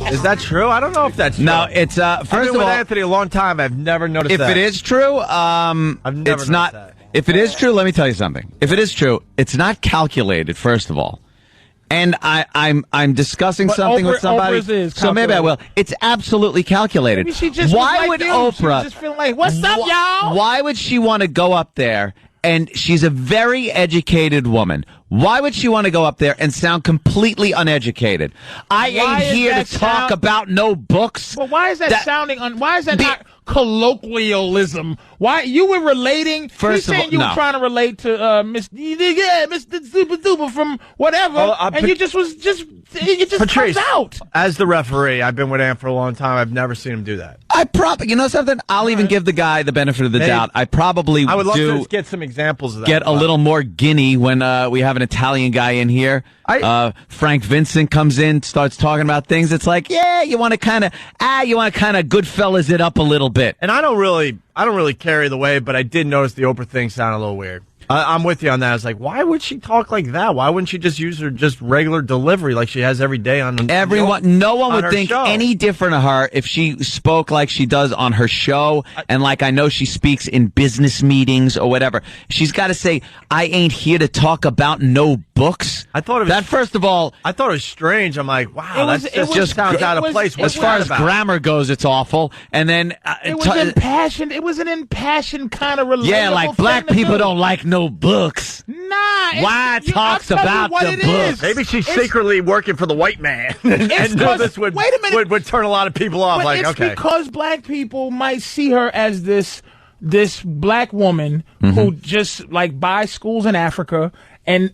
Is that true? I don't know if that's true. No, it's, first I've been of with all, Anthony a long time. I've never noticed that. If it is true, I've never it's not. that. If it is true, let me tell you something. If it is true, it's not calculated, first of all. And I'm discussing something with somebody, so maybe I will. It's absolutely calculated. Maybe she just Why would Oprah? She was Oprah? just feeling like, what's up, y'all? Why would she want to go up there? And she's a very educated woman. Why would she want to go up there and sound completely uneducated? I ain't here to talk about no books. But why is that sounding? Why is that not colloquialism? Why you were relating? First of all, you were trying to relate to Mr. Super Duper from whatever, and you just it just Patrice, comes out. As the referee, I've been with Ant for a long time. I've never seen him do that. You know something? I'll even give the guy the benefit of the doubt. I would love to get some examples of that. Get a little more guinea when we have an an Italian guy in here. Frank Vincent comes in, starts talking about things. It's like, yeah, you want to kind of Goodfellas it up a little bit. And I don't really carry the way, but I did notice the Oprah thing sounded a little weird. I'm with you on that. I was like, why would she talk like that? Why wouldn't she just use her just regular delivery like she has every day on everyone? No one would think show. Any different of her if she spoke like she does on her show, and like I know she speaks in business meetings or whatever. She's got to say, "I ain't here to talk about no books." I thought it was that. First of all, I thought it was strange. I'm like, wow, that just sounds out of place. As far as grammar goes, it's awful. And then it was impassioned. It was an impassioned kind of relatable. Yeah, like black people don't like no books. Nah. Why talks about the books? Maybe she's secretly working for the white man. and this would, wait a minute. Would turn a lot of people off. But like, it's okay. because black people might see her as this black woman who just like buys schools in Africa and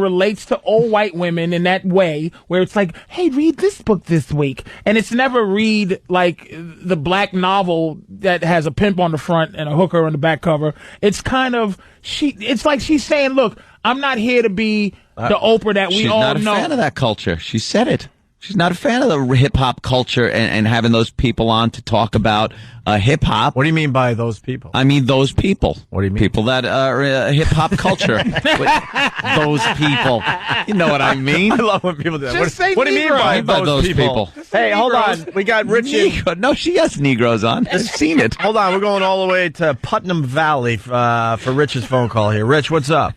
relates to old white women in that way where it's like, hey, read this book this week. And it's never read like the black novel that has a pimp on the front and a hooker on the back cover. It's kind of, it's like she's saying, look, I'm not here to be the Oprah that we all know. She's not a fan of that culture. She said it. She's not a fan of the hip-hop culture and having those people on to talk about hip-hop. What do you mean by those people? I mean those people. What do you mean? People that are hip-hop culture. Those people. You know what I mean? I love when people do that. What do you mean by those people? Hey, hold on. We got Richie. No, she has Negroes on. I've seen it. Hold on. We're going all the way to Putnam Valley for Rich's phone call here. Rich, what's up?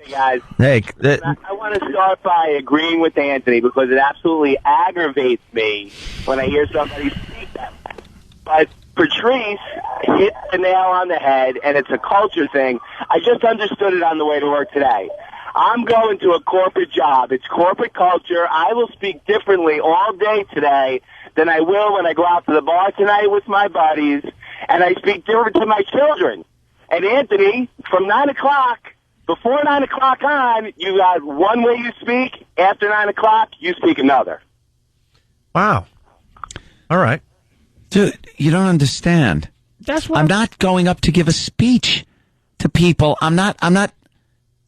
Guys. Hey, I want to start by agreeing with Anthony because it absolutely aggravates me when I hear somebody speak that. But Patrice hit the nail on the head, and it's a culture thing. I just understood it on the way to work today. I'm going to a corporate job. It's corporate culture. I will speak differently all day today than I will when I go out to the bar tonight with my buddies, and I speak different to my children. And Anthony, from 9 o'clock... Before 9 o'clock on, you got one way you speak. After 9 o'clock, you speak another. Wow. All right. Dude, you don't understand. That's what I'm not going up to give a speech to people. I'm not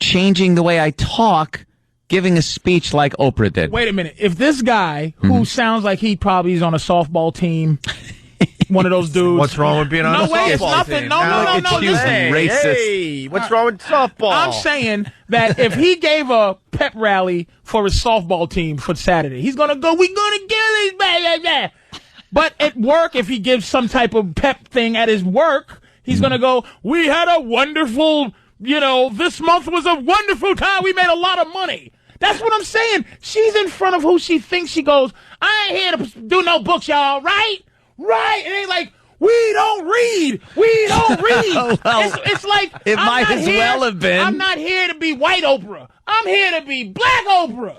changing the way I talk, giving a speech like Oprah did. Wait a minute. If this guy, who sounds like he probably is on a softball team... One of those dudes. What's wrong with being on a softball it's nothing. team? No. Racist. Hey, what's wrong with softball? I'm saying that if he gave a pep rally for his softball team for Saturday, he's going to go, we're going to get this, blah, blah, blah. But at work, if he gives some type of pep thing at his work, he's going to go, we had a wonderful, this month was a wonderful time. We made a lot of money. That's what I'm saying. She's in front of who she thinks she goes, I ain't here to do no books, y'all, right? Right, it ain't like we don't read. Well, it's like it might as well have been. I'm not here to be white Oprah. I'm here to be black Oprah.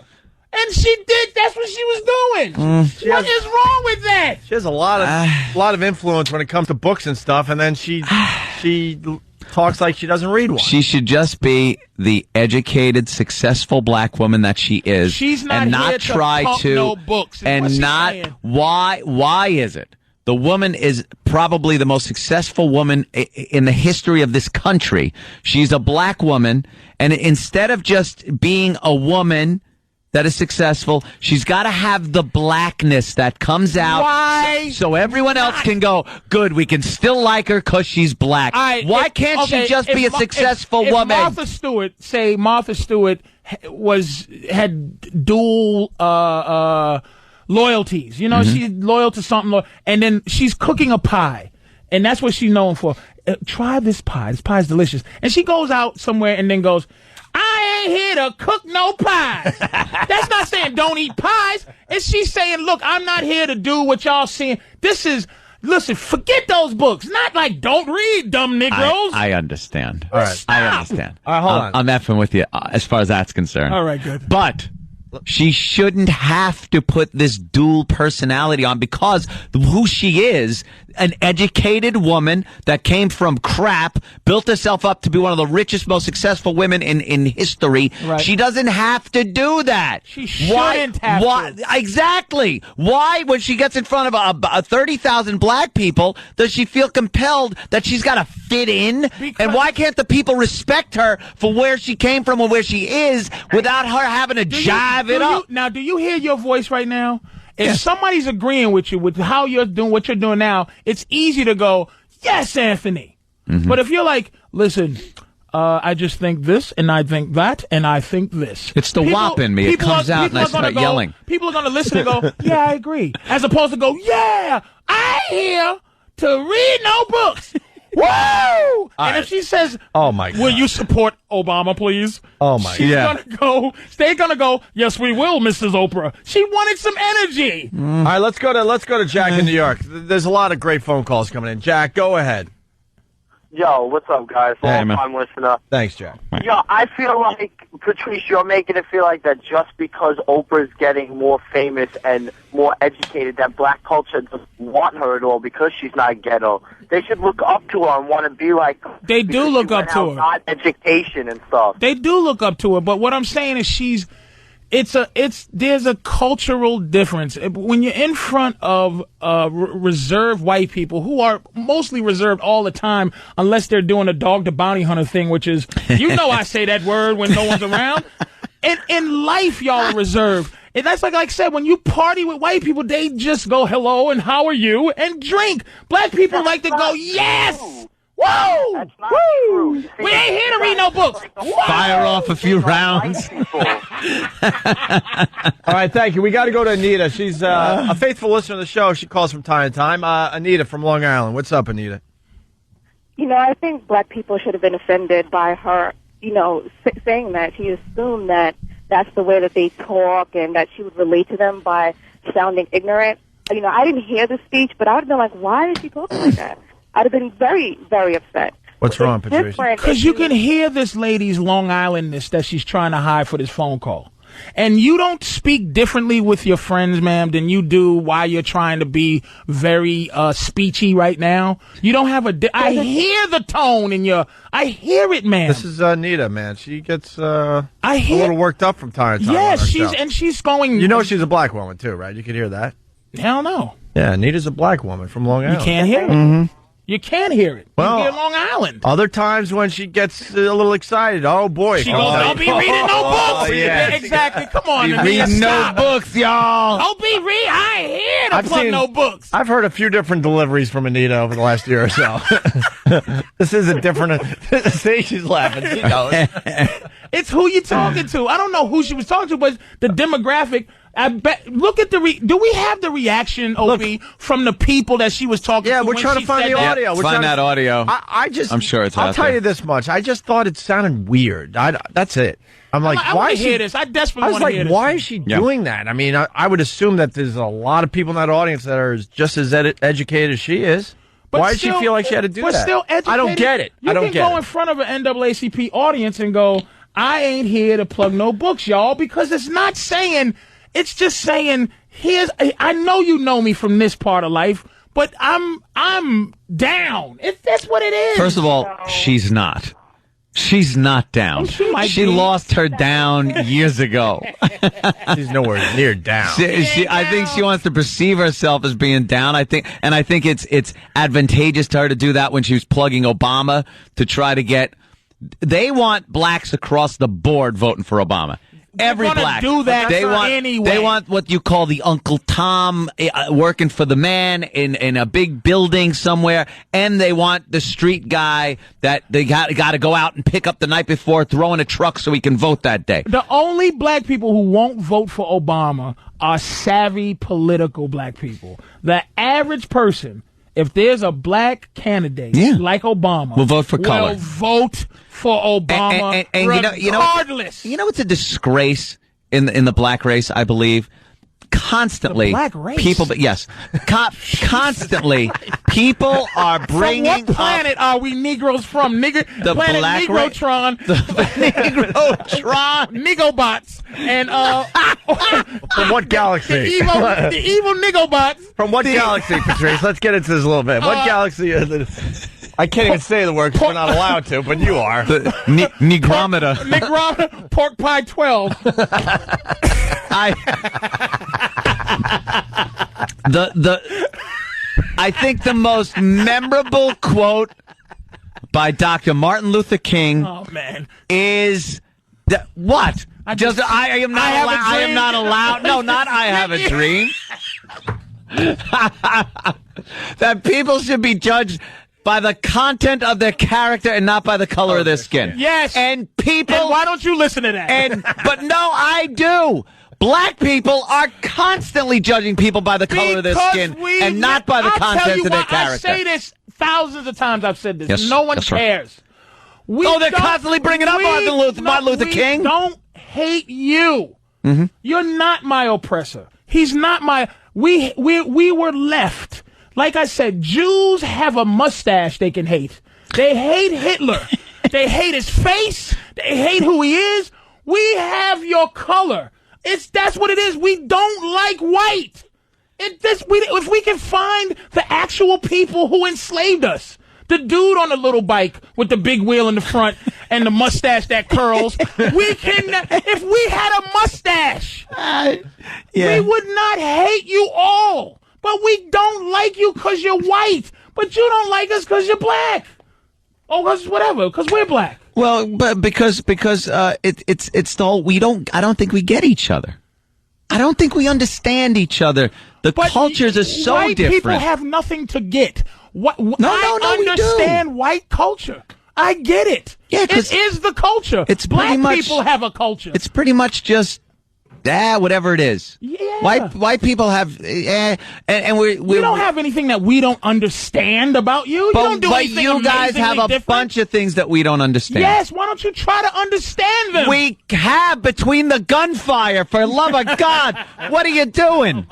And she did. That's what she was doing. What is wrong with that? She has a lot of influence when it comes to books and stuff, and then she talks like she doesn't read one. She should just be the educated, successful black woman that she is. She's not and here not to try pump to no books. And not saying. Why is it? The woman is probably the most successful woman in the history of this country. She's a black woman, and instead of just being a woman that is successful, she's got to have the blackness that comes out. Why? So everyone else can go, good, we can still like her because she's black. Why can't she just be a successful woman? Martha Stewart had dual loyalties. She's loyal to something, and then she's cooking a pie, and that's what she's known for. Try this pie. This pie's delicious. And she goes out somewhere and then goes, I ain't here to cook no pies. That's not saying don't eat pies. It's she's saying, look, I'm not here to do what y'all seeing. Listen, forget those books. Not like don't read, dumb Negroes. I understand. All right. I understand. All right, hold on. I'm effing with you as far as that's concerned. All right, good. But She shouldn't have to put this dual personality on because who she is, an educated woman that came from crap, built herself up to be one of the richest, most successful women in history. Right. She doesn't have to do that. She shouldn't have to. Exactly. Why, when she gets in front of 30,000 black people, does she feel compelled that she's got to fit in? And why can't the people respect her for where she came from and where she is without her having to jive it up? Now, do you hear your voice right now? If somebody's agreeing with you with how you're doing what you're doing now, it's easy to go, yes, Anthony. Mm-hmm. But if you're like, listen, I just think this, and I think that, and I think this. It's the wop in me. It comes out and I start yelling. People are going to listen and go, yeah, I agree. As opposed to go, yeah, I ain't here to read no books. Woo! And if she says, "Oh my God, will you support Obama, please?" Oh my God, they're gonna go. Yes, we will, Mrs. Oprah. She wanted some energy. All right, let's go to Jack in New York. There's a lot of great phone calls coming in. Jack, go ahead. Yo, what's up, guys? Long time listener. Thanks, Jack. Yo, I feel like, Patrice, you're making it feel like that just because Oprah's getting more famous and more educated, that black culture doesn't want her at all because she's not ghetto. They should look up to her and want to be like her. They do look up to her. Got education and stuff. They do look up to her, but what I'm saying is there's a cultural difference. When you're in front of reserved white people who are mostly reserved all the time, unless they're doing a dog to bounty hunter thing, which is, I say that word when no one's around. And in life, y'all are reserved. And that's like I said, when you party with white people, they just go, hello, and how are you, and drink. Black people like to go, yes! Woo! That's not true. We ain't here to read no books. Fire off a few rounds. All right, thank you. We got to go to Anita. She's a faithful listener to the show. She calls from time to time. Anita from Long Island. What's up, Anita? I think black people should have been offended by her, saying that. She assumed that that's the way that they talk and that she would relate to them by sounding ignorant. I didn't hear the speech, but I would have been like, why is she talking like that? I'd have been very, very upset. What's wrong, Patrice? Because you can hear this lady's Long Islandness that she's trying to hide for this phone call. And you don't speak differently with your friends, ma'am, than you do while you're trying to be very speechy right now. You don't have I hear the tone in your... I hear it, ma'am. This is Anita, man. She gets a little worked up from time to time. Yes, she's going... she's a black woman, too, right? You can hear that. Hell no. Yeah, Anita's a black woman from Long Island. You can't hear it. Mm-hmm. You can hear it. Well, you hear Long Island. Other times when she gets a little excited, oh boy. She goes, I'll be reading no books. Yeah, exactly. Come on. Read no books, y'all. I'll be reading. I ain't here to plug no books. I've heard a few different deliveries from Anita over the last year or so. This is a different. See, she's laughing. She knows. It's who you talking to. I don't know who she was talking to, but the demographic. I bet. Look at do we have the reaction, Opie, from the people that she was talking to? Yeah, we're trying to find the audio. Yeah, find that audio. I'm sure it's. I'll tell you this much. I just thought it sounded weird. That's it. I'm like, I why want is to she? hear this. I desperately want to hear this. Why is she doing that? I mean, I would assume that there's a lot of people in that audience that are just as educated as she is. But why did she feel like she had to do that? But still educated. I don't get it. You can go in front of an NAACP audience and go, I ain't here to plug no books, y'all, because it's not saying. It's just saying, I know you know me from this part of life, but I'm down. That's what it is. First of all, she's not. She's not down. She lost her down years ago. She's nowhere near down. I think she wants to perceive herself as being down. I think it's advantageous to her to do that when she was plugging Obama to try to get. They want blacks across the board voting for Obama. Every black. Do that anyway. They want what you call the Uncle Tom working for the man in a big building somewhere, and they want the street guy that they got to go out and pick up the night before, throw in a truck so he can vote that day. The only black people who won't vote for Obama are savvy political black people. The average person, if there's a black candidate like Obama, will vote for color. Will vote for Obama, and regardless. You know, it's a disgrace in the black race, I believe. constantly The black race? people, but yes, constantly people are bringing From what planet are we Negroes from? the planet black Negrotron, Negrotron, Nigobots, and From what galaxy? the evil Nigobots. From what galaxy, Patrice? Let's get into this a little bit. What galaxy is it? I can't even say the word because we're not allowed to, but you are. Negrometer. Negrometer, pork pie 12. I think the most memorable quote by Dr. Martin Luther King is that what? I am not allowed. No, not I have a dream. That people should be judged by the content of their character and not by the color of their skin. Yes. And people. And why don't you listen to that? But no, I do. Black people are constantly judging people by the color of their skin and not by the content of their character. I say this thousands of times. I've said this. Yes, no one that's right. cares. They're constantly bringing up Martin Luther King. Don't hate you. Mm-hmm. You're not my oppressor. He's not my. We were left. Like I said, Jews have a mustache they can hate. They hate Hitler. They hate his face. They hate who he is. We have your color. That's what it is. We don't like white. If we can find the actual people who enslaved us, the dude on the little bike with the big wheel in the front and the mustache that curls, we can. If we had a mustache, we would not hate you all. But we don't like you because you're white. But you don't like us because you're black. Oh, because whatever. Because we're black. Well, but because it's the whole I don't think we get each other. I don't think we understand each other. The cultures are so white different. People have nothing to get. I understand white culture. I get it. Yeah, it is the culture. It's black pretty much, people have a culture. It's pretty much just whatever it is. Yeah. White people have and we don't have anything that we don't understand about you. But, you don't do anything you guys have a different. bunch of things that we don't understand. Yes, why don't you try to understand them? We have between the gunfire, for love of God. What are you doing?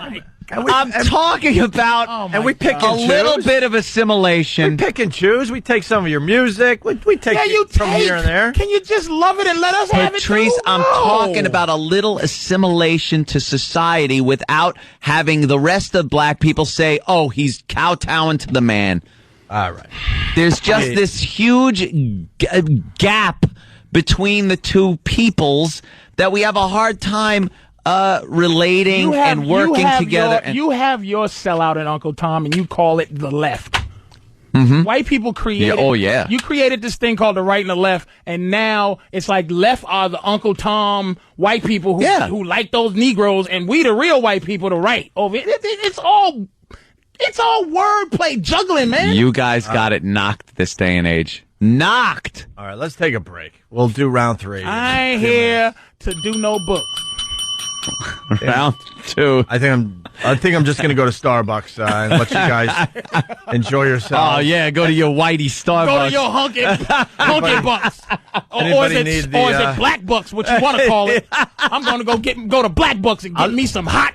I'm talking about, and we pick and choose. A little bit of assimilation. We pick and choose. We take some of your music. We take it from here and there. Can you just love it and let us have it? Patrice, I'm talking about a little assimilation to society without having the rest of black people say, "Oh, he's kowtowing to the man." All right. There's just this huge gap between the two peoples that we have a hard time relating and working together. You have your sellout and Uncle Tom, and you call it the left. Mm-hmm. White people created. You created this thing called the right and the left, and now it's like left are the Uncle Tom white people who like those Negroes, and we the real white people, the right. It's all wordplay juggling, man. You guys got it knocked this day and age. Knocked. All right, let's take a break. We'll do round 3. I ain't here to do no book. Round 2. I think I'm just going to go to Starbucks and let you guys enjoy yourselves. Oh yeah, go to your whitey Starbucks. Go to your hunky bucks, or is it black bucks? What you want to call it? I'm going to go to Black Bucks and get me some hot